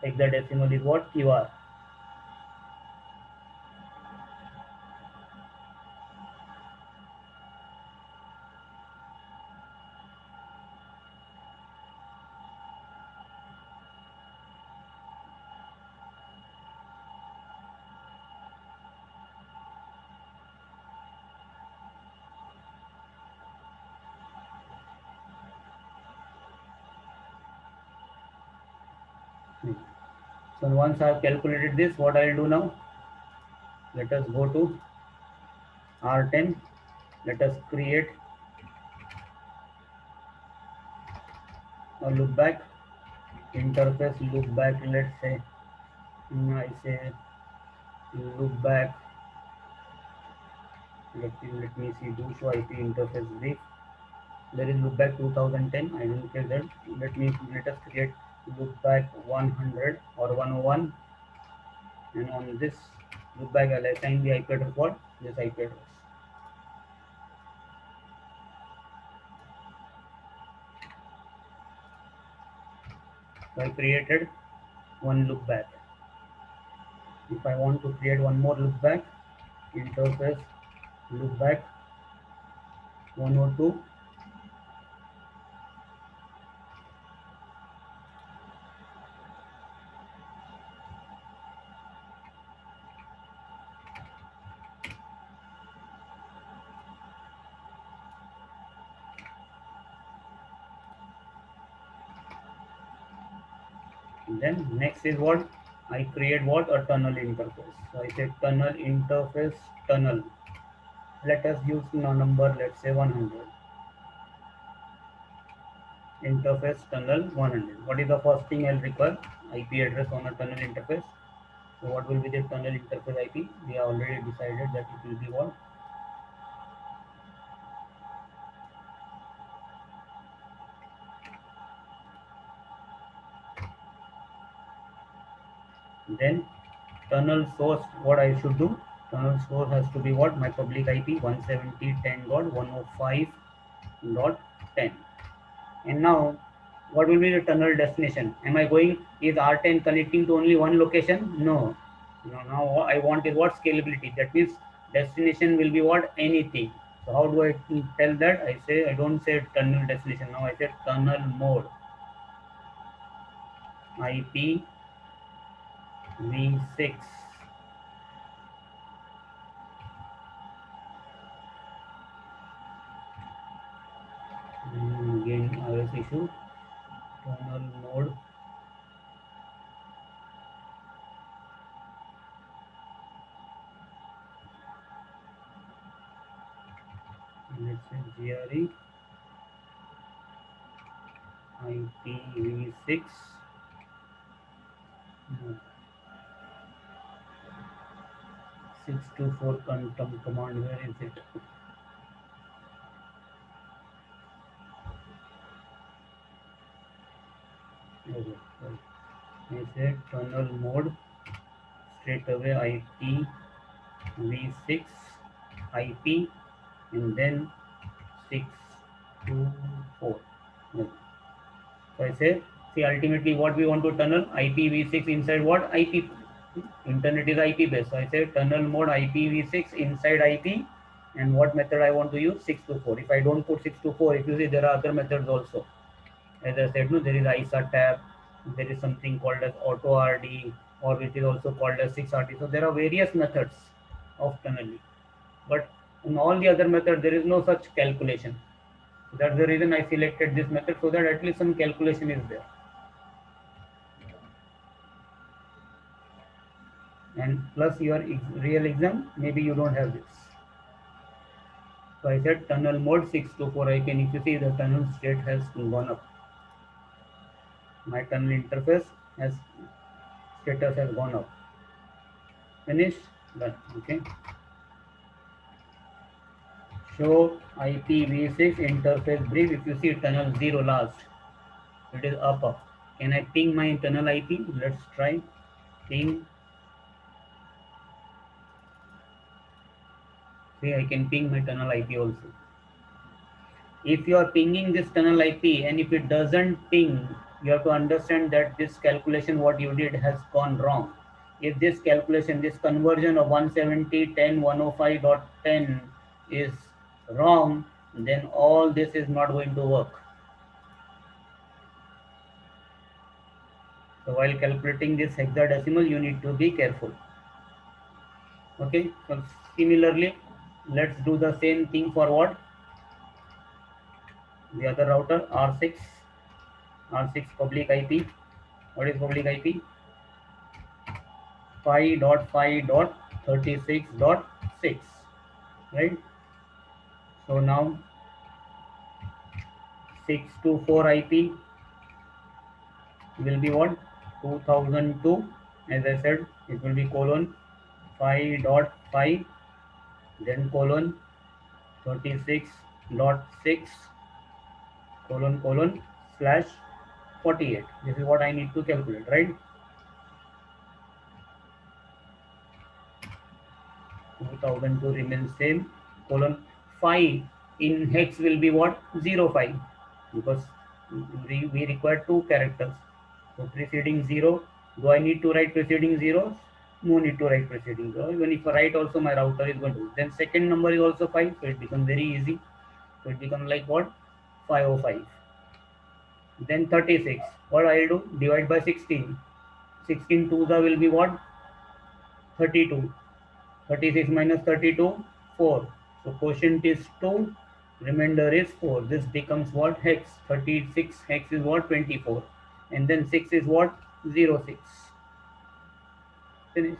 Hexadecimal is what, QR. So once I have calculated this, what I will do now? Let us go to R10. Let us create a look back interface. Look back. Let's say I say look back. Let me see. Do show IP interface brief. There is look back 2010. I don't care that. Let us create look back 100 or 101, and on this look back I'll assign the IP address, what, this IP address. So I created one look back. If I want to create one more look back, interface look back 102, then next is what, I create what, a tunnel interface. So I say tunnel interface tunnel. Let us use number, let's say 100. Interface tunnel 100. What is the first thing I'll require? IP address on a tunnel interface. So what will be the tunnel interface IP? We have already decided that it will be what? Then tunnel source, what I should do? Tunnel source has to be what? My public IP 170.10.105.10. And now, what will be the tunnel destination? Am I going, is R10 connecting to only one location? No. Now what I want is what, scalability. That means destination will be what, anything. So how do I tell that? I say, I don't say tunnel destination. Now I say tunnel mode. IP v6. Again iOS issue. tunnel mode. Let's say GRE IPv6 624 command. Where is it? Okay, right. I said tunnel mode, straight away IPv6 IP and then 624. Okay. So I say, see, ultimately what we want to tunnel IPv6 inside what IP. Internet is IP based. So I say tunnel mode IPv6 inside IP, and what method I want to use 624. If I don't put 624, if you see there are other methods also. As I said, no, there is ISA tab, there is something called as auto RD, or which is also called as 6RD. So there are various methods of tunneling, but in all the other methods there is no such calculation. That's the reason I selected this method, so that at least some calculation is there. And plus your real exam, maybe you don't have this. So I said tunnel mode 624 icon. If you see, the tunnel state has gone up. My tunnel interface has status has gone up. Finished? Done. Okay. Show IPv6 interface brief. If you see tunnel 0 last, it is up. Can I ping my tunnel IP? Let's try. Ping. See, I can ping my tunnel IP also. If you are pinging this tunnel IP and if it doesn't ping, you have to understand that this calculation what you did has gone wrong. If this calculation, this conversion of 170.10.105.10 is wrong, then all this is not going to work. So while calculating this hexadecimal, you need to be careful. Okay, so similarly, let's do the same thing for what? The other router, R6 public IP. What is public IP? 5.5.36.6, right? So now 624 IP will be what? 2002. As I said, it will be colon 5.5, then colon 36.6 colon slash 48. This is what I need to calculate, right? 2002 remains same. Colon 5 in hex will be what? 05, because we require two characters. So preceding 0. Do I need to write preceding zeros? No need to write preceding 0. Even if I write also, my router is going to. Then second number is also 5, so it becomes very easy. So it becomes like what? 505. Then 36. What I'll do? Divide by 16. 16 twos will be what? 32. 36 minus 32, 4. So quotient is 2, remainder is 4. This becomes what? Hex. 36 hex is what? 24. And then 6 is what? 06. Finish.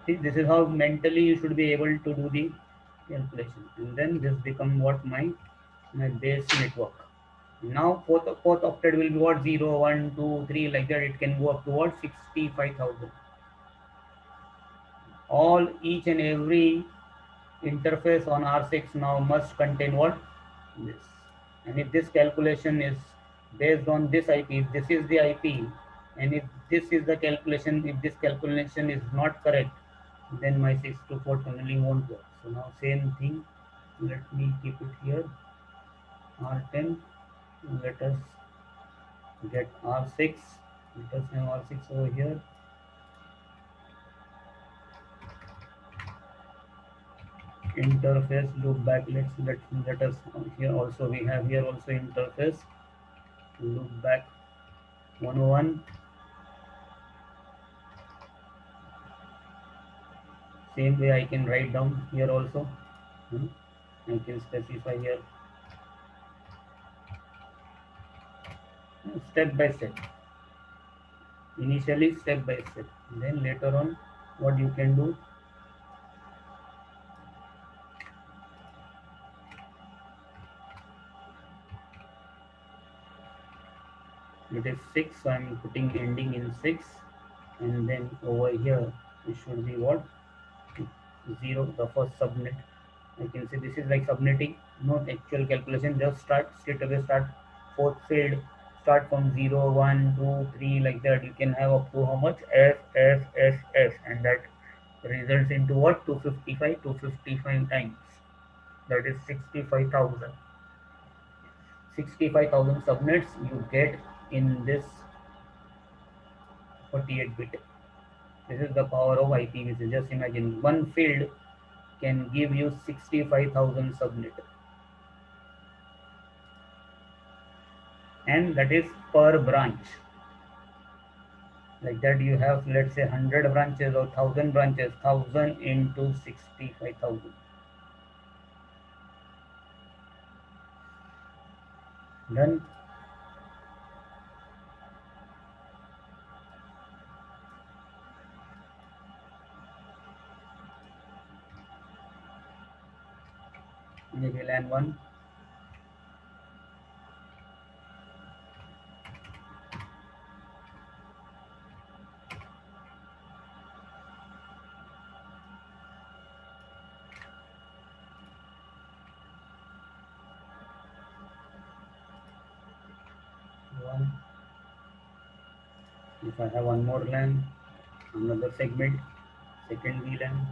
See, this is how mentally you should be able to do the calculation. And then this become what? My base network. Now fourth octet will be what? 0, 1, 2, 3, like that. It can go up to what? 65,000. All each and every interface on R6 now must contain what? This. And if this calculation is based on this IP, if this is the IP, and if this is the calculation, if this calculation is not correct, then my 624 tunneling won't work. So now same thing, let me keep it here, R10, let us get R6, let us have R6 over here. Interface loop back, let us here also, we have here also interface loop back 101. Same way I can write down here also. I can specify here step by step. Initially step by step. Then later on, what you can do, it is 6, so I'm putting ending in 6, and then over here it should be what, 0, the first submit. I can say this is like submitting, not actual calculation. Just start straight away, start fourth field, start from 0, 1, 2, 3, like that. You can have up to how much, f, and that results into what, 255, 255 times, that is 65,000. 65,000 subnets you get in this 48 bit. This is the power of IPv6. Just imagine one field can give you 65,000 subnet, and that is per branch. Like that, you have, let's say, 100 branches or 1000 branches, 1000 into 65,000. Done. Maybe LAN 1. One. If I have one more LAN, another segment, second VLAN.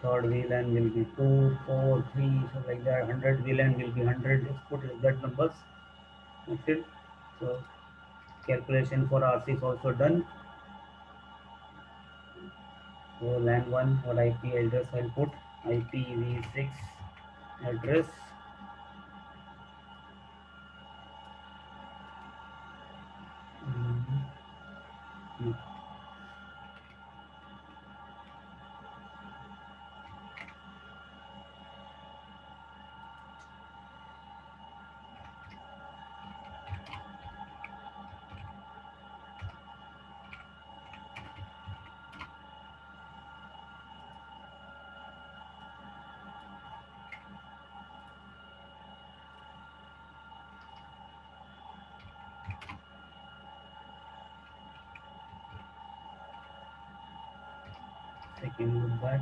Third VLAN will be 2, 4, 3, so like that. 100 VLAN will be 100. Just put like that numbers. That's it. So calculation for RC is also done. So LAN 1, what IP address I'll put, IPv6 address. Mhm. Second look back.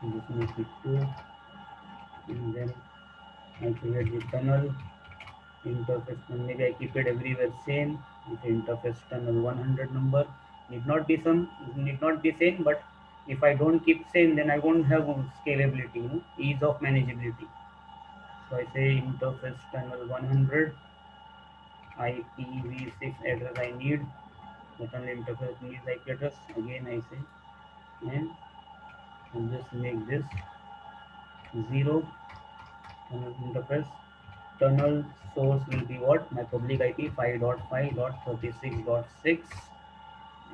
Just make it 2, and then I create the tunnel interface. Maybe I keep it everywhere same with the interface tunnel 100 number. Need not be same, but if I don't keep same, then I won't have scalability, ease of manageability. So I say interface tunnel 100, IPv6 address I need, the tunnel interface needs IP address. Again I say, and I'll just make this 0, tunnel interface. Tunnel source will be what? My public IP 5.5.36.6,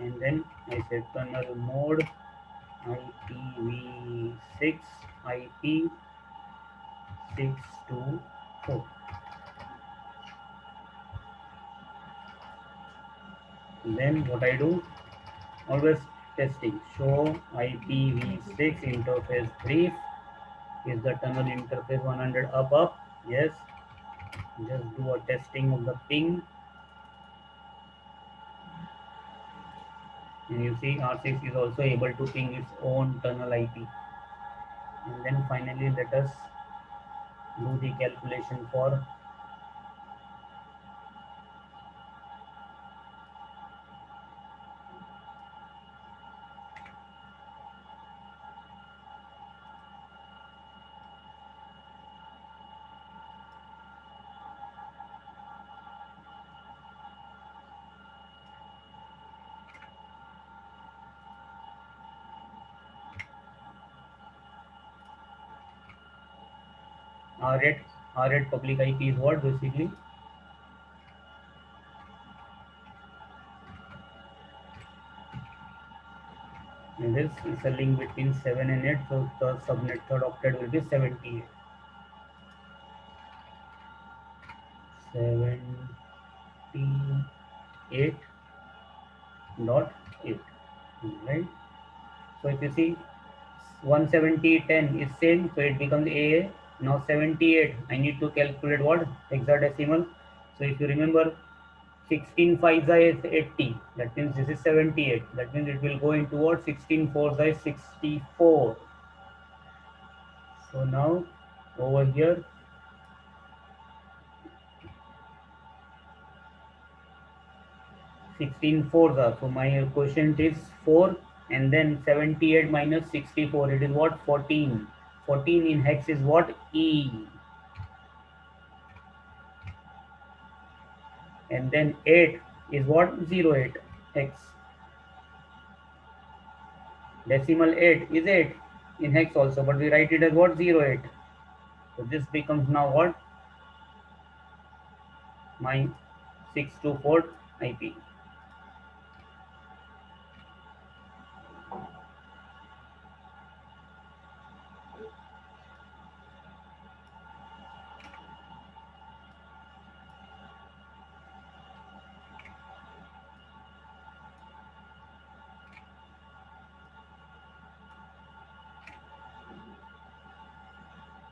and then I say tunnel mode IPv6 IP 624. Then what I do? Always testing. Show IPv6 interface brief. Is the tunnel interface 100 up? Yes. Just do a testing of the ping, and you see R6 is also able to ping its own tunnel IP. And then finally let us do the calculation for R rate. R8 public IP is what basically? And this is a link between 7 and 8, so the subnet third octet will be 78. 78.8, right? So if you see 170.10 is same, so it becomes AA. Now 78, I need to calculate what? Hexadecimal. So if you remember, 16 5s is 80. That means this is 78. That means it will go into what? 16 4s is 64. So now over here, 16 4s are. So my quotient is 4, and then 78 minus 64. It is what? 14. 14 in hex is what? E. And then 8 is what? 08 hex. Decimal 8 is 8 in hex also, but we write it as what? 08. So this becomes now what? My 624 IP.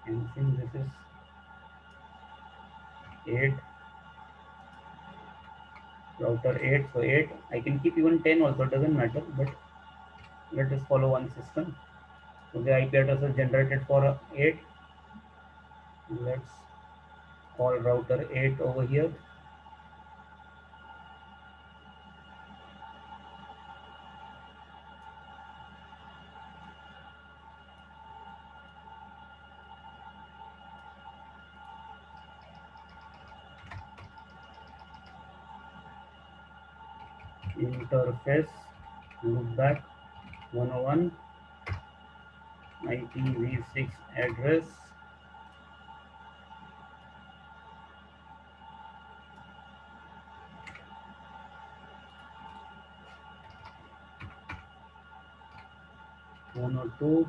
And since this is 8, router 8, so 8, I can keep even 10 also, doesn't matter, but let us follow one system. So the IP address is generated for 8. Let's call router 8 over here. Interface loopback 101 IPv6 address. One or two.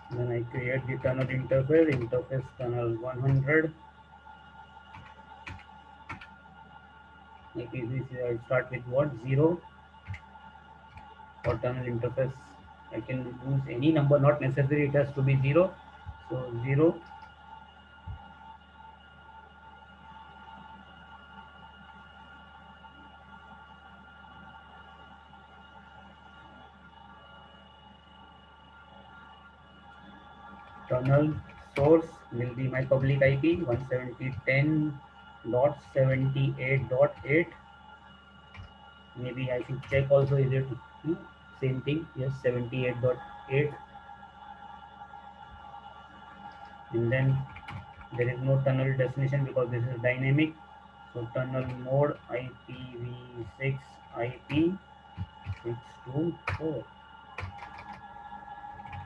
Then I create the tunnel interface tunnel 100. I start with what? 0 for tunnel interface. I can use any number, not necessary it has to be 0. So 0. Tunnel source will be my public IP 170.10.78.8. Maybe I should check also, is it same thing? Yes, 78.8. And then there is no tunnel destination because this is dynamic. So tunnel mode IPv6 IP 624.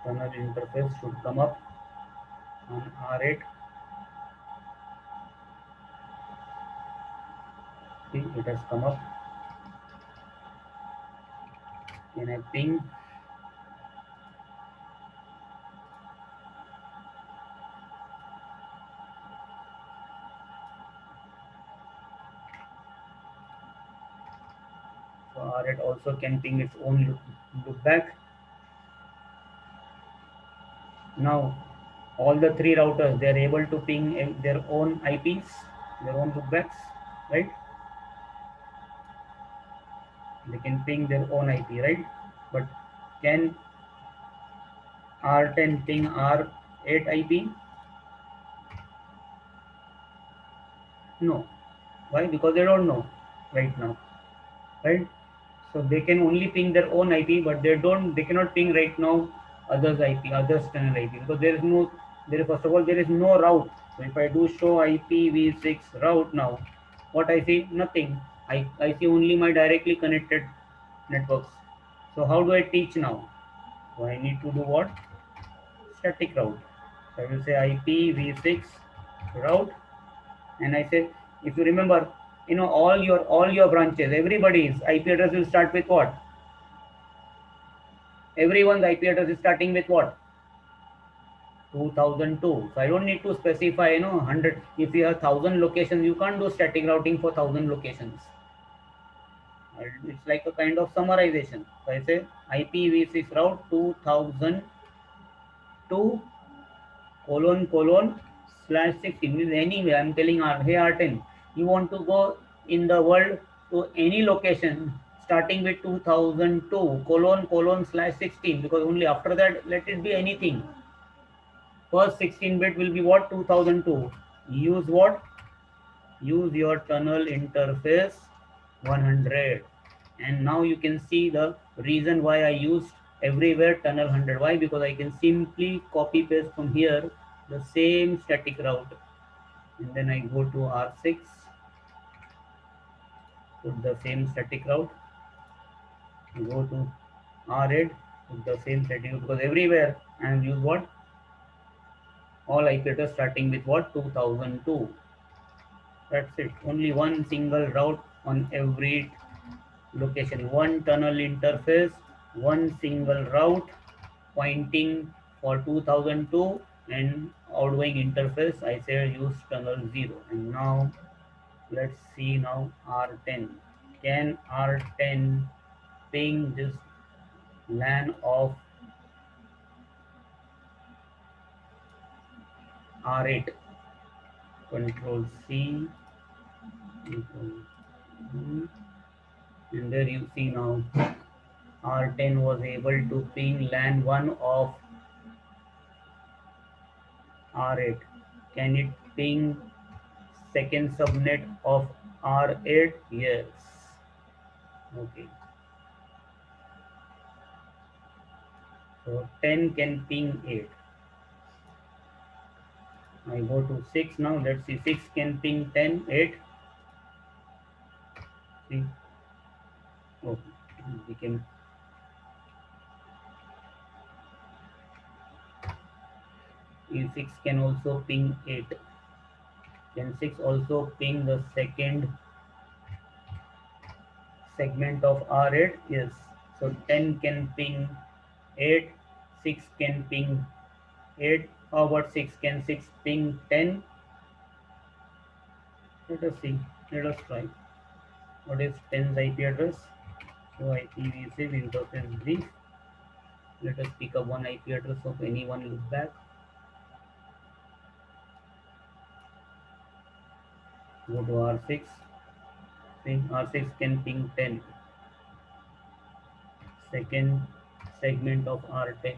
Tunnel interface should come up on R8. See, it has come up. Then I ping. So R8 also can ping its own loop back. Now all the three routers, they are able to ping their own IPs, their own loopbacks, right? They can ping their own IP, right? But can R10 ping R8 IP? No. Why? Because they don't know right now, right? So they can only ping their own IP, but they cannot ping right now others IP, others tunnel IP, because first of all, there is no route. So if I do show IPv6 route now, what I see? Nothing. I see only my directly connected networks. So how do I teach now? So I need to do what? Static route. So I will say IPv6 route, and I say, if you remember, all your branches, everybody's IP address will start with what? Everyone's IP address is starting with what? 2002. So I don't need to specify 100. If you have 1000 locations, you can't do static routing for 1000 locations. It's like a kind of summarization. So I say IPv6 route 2002 :/16 means anyway. I'm telling hey R10, you want to go in the world to any location starting with 2002 : /16, because only after that let it be anything. First 16 bit will be what? 2002. Use what? Use your tunnel interface 100. And now you can see the reason why I used everywhere tunnel 100. Why? Because I can simply copy paste from here the same static route, and then I go to R6, put the same static route, go to R8, put the same static route, because everywhere I have used what? All IP address starting with what? 2002. That's it. Only one single route on every location. One tunnel interface, one single route pointing for 2002, and outgoing interface I say use tunnel 0. And now let's see now R10. Can R10 ping this LAN of R8? Control C, Control V, and there you see now R10 was able to ping LAN 1 of R8. Can it ping second subnet of R8? Yes. Okay. So 10 can ping 8. I go to 6 now. Let's see. 6 can ping 10, 8. See. Oh, we can. E6 can also ping 8. Can 6 also ping the second segment of R8? Yes. So 10 can ping 8. 6 can ping 8. How about 6? Can 6 ping 10? Let us see. Let us try. What is 10's IP address? So IPv6 interface brief. Let us pick up one IP address of any one loop back. Go to R6. See, R6 can ping 10. Second segment of R10.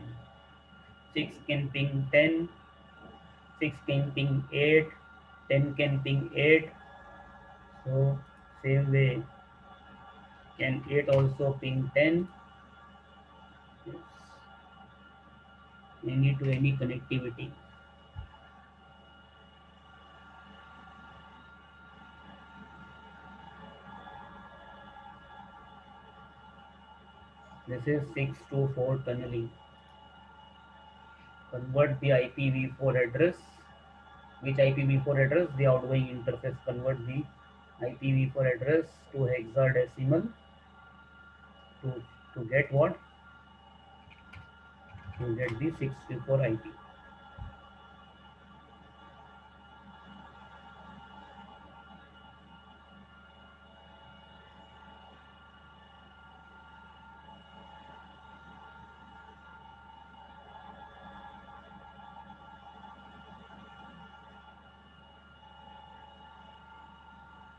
6 can ping 10. 6 can ping 8. 10 can ping 8. So same way, can 8 also ping 10? Yes. Any to any connectivity. This is 624 tunneling. Convert the IPv4 address. Which IPv4 address? The outgoing interface. Convert the IPv4 address to hexadecimal to get what? To get the 624 IP.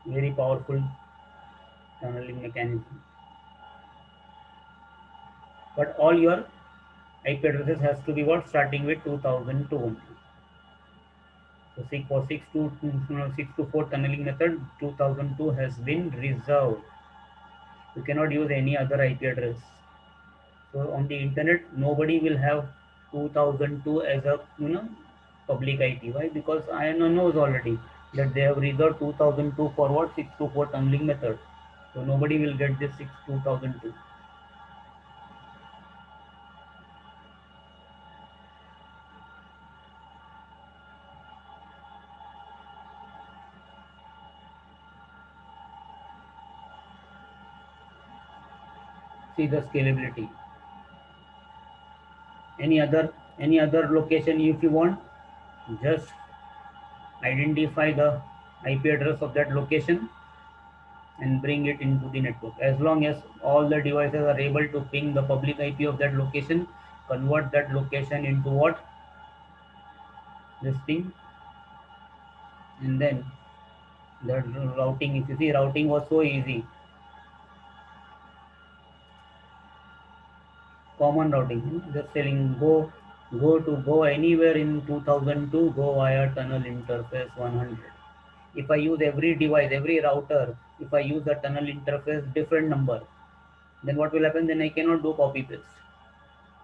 Very powerful tunneling mechanism. But all your IP addresses has to be what? Starting with 2002 only. So for 624 tunneling method, 2002 has been reserved. You cannot use any other IP address. So on the internet, nobody will have 2002 as a public IP. Why? Because IANA knows already that they have reserved 2002 for what? 624 tunneling method. So nobody will get this 2002. See the scalability. Any other location if you want, just identify the IP address of that location and bring it into the network. As long as all the devices are able to ping the public IP of that location, convert that location into what? This thing, and then the routing. If you see, routing was so easy. Common routing, just telling go anywhere in 2002, go via tunnel interface 100. If I use every device, every router, if I use the tunnel interface different number, then what will happen? Then I cannot do copy paste.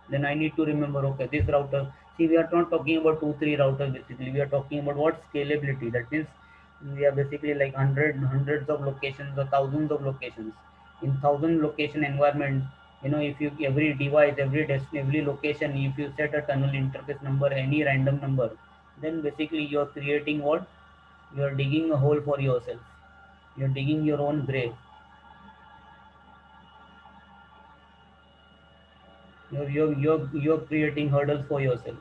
Then I need to remember, okay, this router. See, we are not talking about 2 3 routers. Basically we are talking about what? Scalability. That means we are basically like hundreds of locations or thousands of locations. In thousand location environment, if you every device, every every location, if you set a tunnel interface number, any random number, then basically you are creating what? You are digging a hole for yourself. You are digging your own grave. You're creating hurdles for yourself.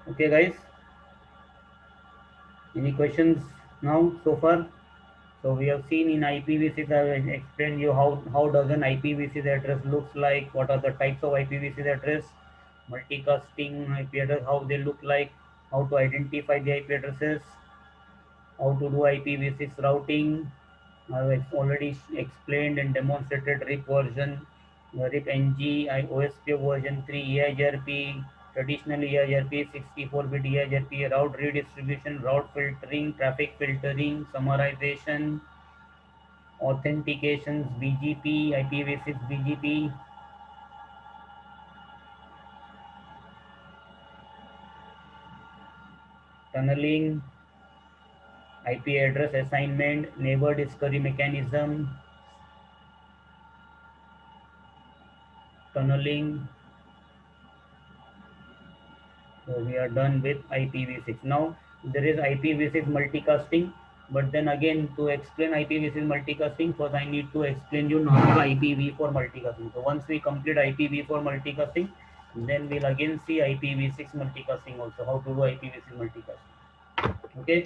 Okay, guys. Any questions now so far? So we have seen in IPv6, I have explained you how does an IPv6 address looks like, what are the types of IPv6 address, multicasting IP address, how they look like, how to identify the IP addresses, how to do IPv6 routing. I have already explained and demonstrated RIP version, RIP NG, OSPF version 3, EIGRP, traditional EIGRP, 64-bit EIGRP, route redistribution, route filtering, traffic filtering, summarization, authentications, BGP, IPv6 BGP, tunneling, IP address assignment, neighbor discovery mechanism, tunneling. So we are done with IPv6. Now there is IPv6 multicasting, but then again to explain IPv6 multicasting, first I need to explain you normal IPv4 multicasting. So once we complete IPv4 multicasting, then we'll again see IPv6 multicasting also, how to do IPv6 multicasting. Okay.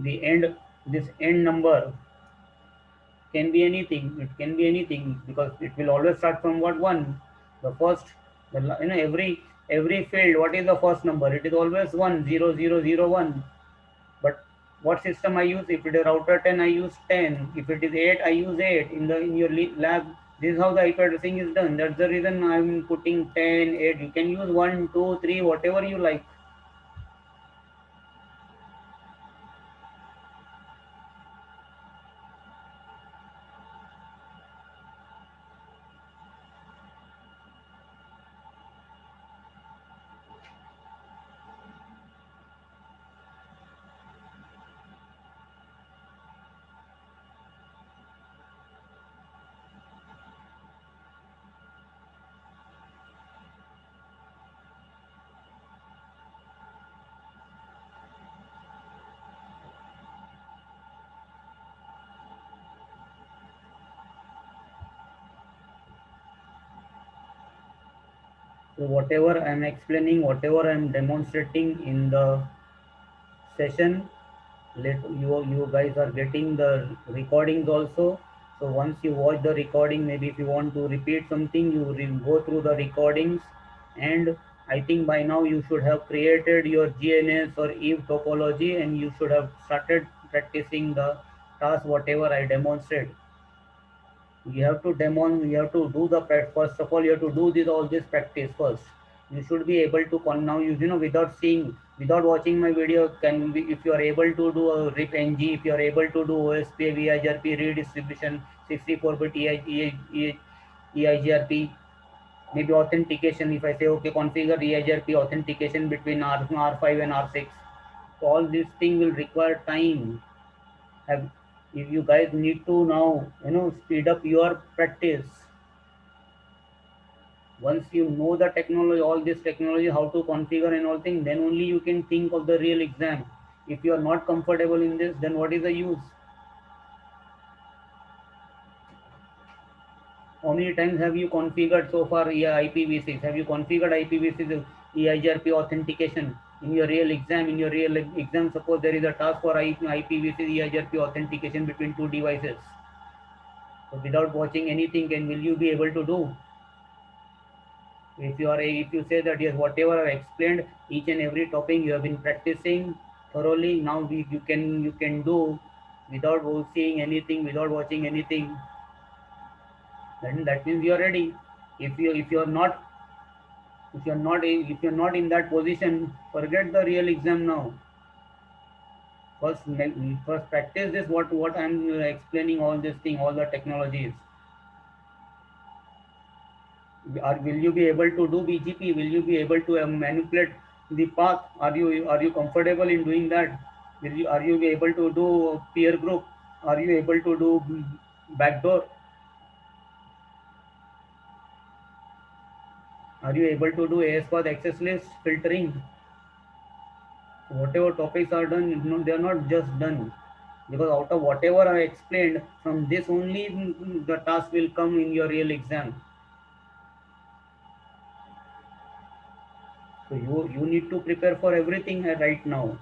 The end, this end number can be anything. It can be anything because it will always start from what? One. The first, every field, what is the first number? It is always 1 0 0 0 1. But what system I use? If it is router 10, I use 10. If it is 8, I use 8. In your lab, this is how the IP addressing is done. That's the reason I'm putting 10, 8. You can use 1 2 3, whatever you like. So whatever I'm explaining, whatever I'm demonstrating in the session, let you guys are getting the recordings also. So once you watch the recording, maybe if you want to repeat something, you go through the recordings. And I think by now you should have created your GNS or Eve topology, and you should have started practicing the task whatever I demonstrate. You have to you have to do the first of all, you have to do this all this practice first. You should be able to now you know, without seeing, without watching my video, can be, if you are able to do a RIP NG, if you are able to do OSPF EIGRP redistribution, 64-bit EIGRP, maybe authentication. If I say okay, configure EIGRP authentication between R5 and R6, so all this thing will require time. Have, if you guys need to now, you know, speed up your practice. Once you know the technology, all this technology, how to configure and all things, then only you can think of the real exam. If you are not comfortable in this, then what is the use? How many times have you configured so far? Yeah, IPv6? Have you configured IPv6 EIGRP authentication in your real exam? In your real exam, suppose there is a task for IPv6 EIGRP authentication between two devices. So without watching anything, can will you be able to do? If you say that yes, whatever I've explained, each and every topic you have been practicing thoroughly, now you can do without seeing anything, without watching anything, then that means you are ready. If you're not, if you're not in that position, forget the real exam now. First practice this, what I'm explaining, all this thing, all the technologies. Will you be able to do BGP? Will you be able to manipulate the path? Are you comfortable in doing that? Are you be able to do peer group? Are you able to do backdoor? Are you able to do AS path access list filtering? Whatever topics are done, no, they are not just done, because out of whatever I explained, from this only the task will come in your real exam. So you need to prepare for everything right now.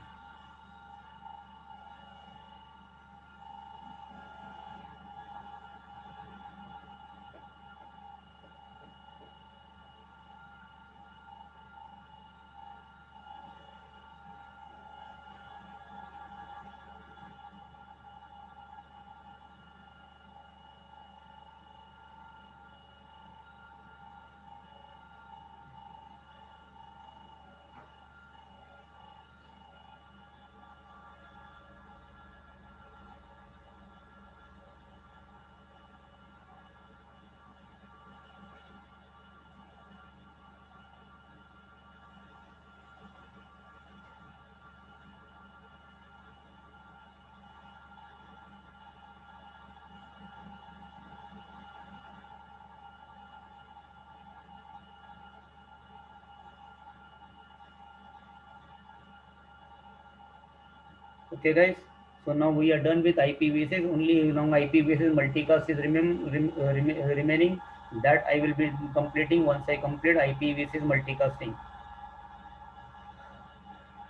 Okay, guys. So now we are done with IPv6. Only now IPv6 multicast is remaining. That I will be completing once I complete IPv6 multicasting.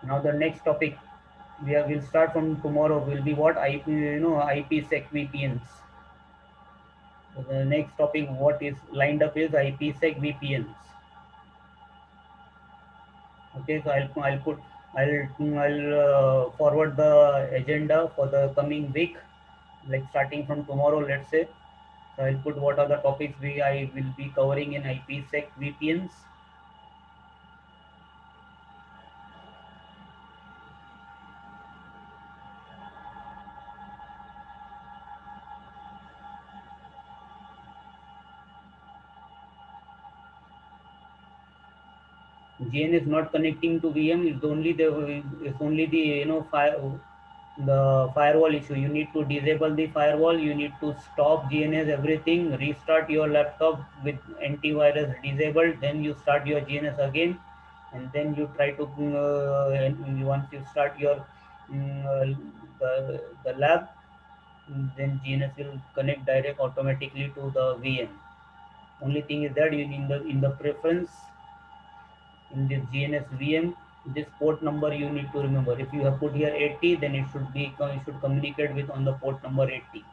Now the next topic will start from tomorrow will be what IP, you know, IPsec VPNs. So the next topic what is lined up is IPsec VPNs. Okay, so I'll forward the agenda for the coming week, like starting from tomorrow, let's say. So I'll put what are the topics I will be covering in IPsec VPNs. GN is not connecting to VM. It's only the, you know, the firewall issue. You need to disable the firewall. You need to stop GNS everything. Restart your laptop with antivirus disabled. Then you start your GNS again, and then you try to and once you start your the lab, then GNS will connect direct automatically to the VM. Only thing is that you in the preference, in this GNS VM, this port number you need to remember. If you have put here 80, then it should communicate with on the port number 80.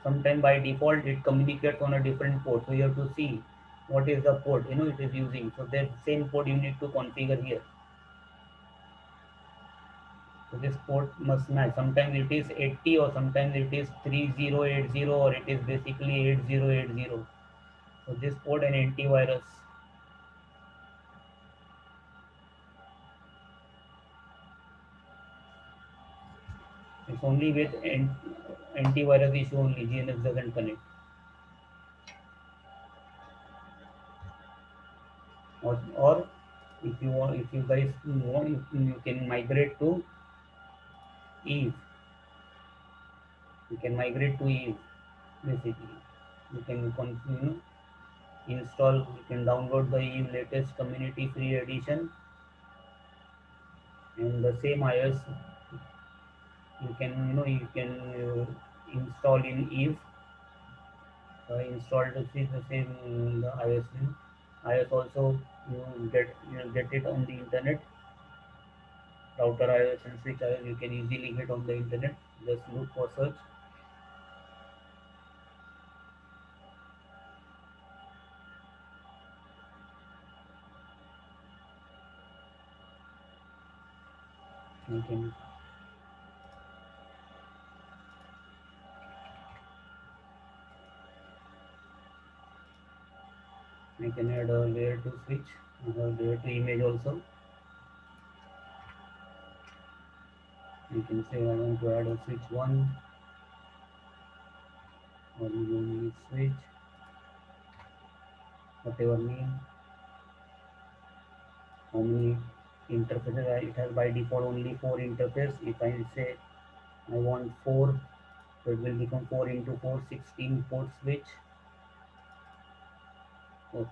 Sometimes by default it communicates on a different port, so you have to see what is the port it is using. So that same port you need to configure here. So this port must match. Sometimes it is 80 or sometimes it is 3080 or it is basically 8080. So this port and antivirus. It's only with antivirus issue only GNS doesn't connect. Or if you guys want, you can migrate to Eve. You can migrate to Eve basically. You can install. You can download the Eve latest community free edition and the same iOS. You can install in Eve. Installed the same the iOS. iOS also you get it on the internet. Router iOS and switch iOS you can easily get on the internet. Just look for search. You can I can add a layer to switch, layer to image also. You can say I want to add a switch 1 or you only switch, whatever name, how many interfaces. It has by default only 4 interface. If I say I want 4, so it will become 4 into 4, 16 port switch. Oh,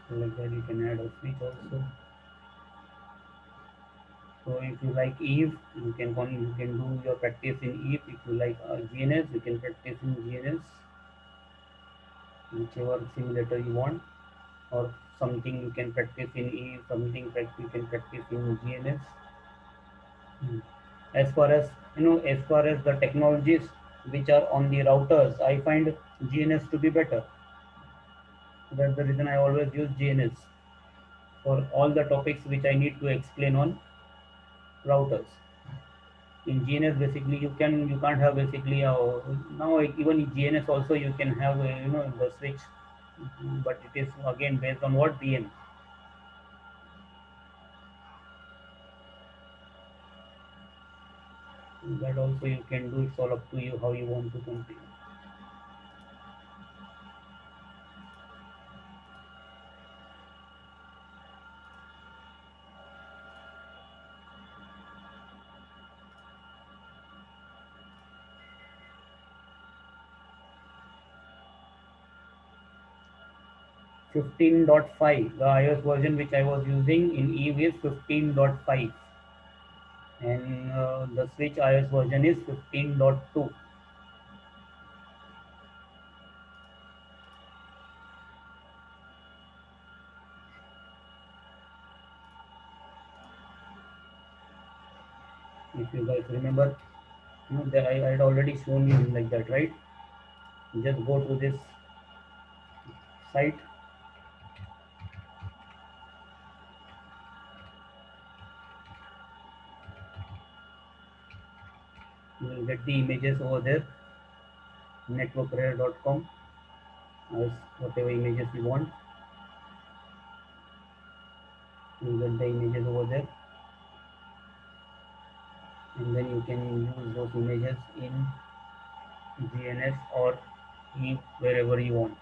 so like that you can add a switch also. So if you like Eve, you can do your practice in Eve. If you like GNS, you can practice in GNS, whichever simulator you want, or something you can practice in Eve, something you can practice in GNS. Hmm. As far as the technologies which are on the routers, I find GNS to be better. That's the reason I always use GNS for all the topics which I need to explain on routers. In GNS, basically you can't have basically now even in GNS also you can have the switch, but it is again based on what VM. That also you can do. It's all up to you how you want to configure. 15.5, the iOS version which I was using in Eve is 15.5, and the switch iOS version is 15.2. If you guys remember, that I had already shown you like that, right? Just go to this site. You will get the images over there, networkrare.com, as whatever images you want. You will get the images over there, and then you can use those images in GNS or wherever you want.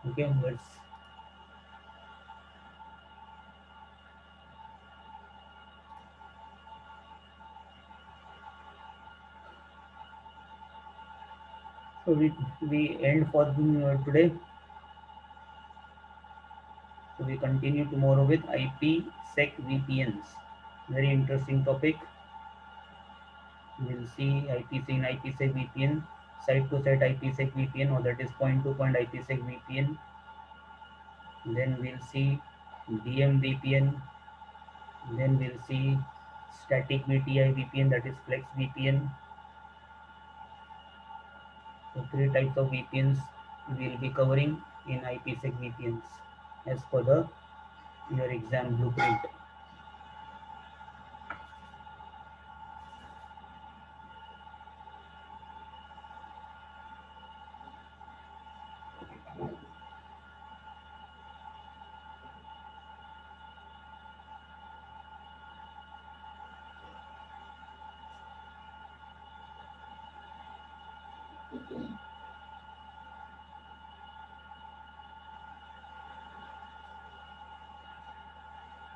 Okay, let's so we end for today. So we continue tomorrow with IPsec VPNs. Very interesting topic. We'll see IPsec in IPsec VPN, site to site IPsec VPN, or that is point to point IPsec VPN. Then we'll see DM VPN. Then we'll see static VTI VPN, that is Flex VPN. So three types of VPNs we'll be covering in IPsec VPNs as per your exam blueprint.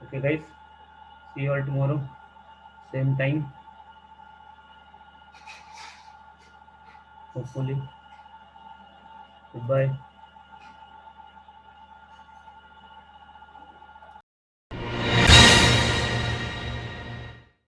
Okay, guys. See you all tomorrow, same time, hopefully. Goodbye.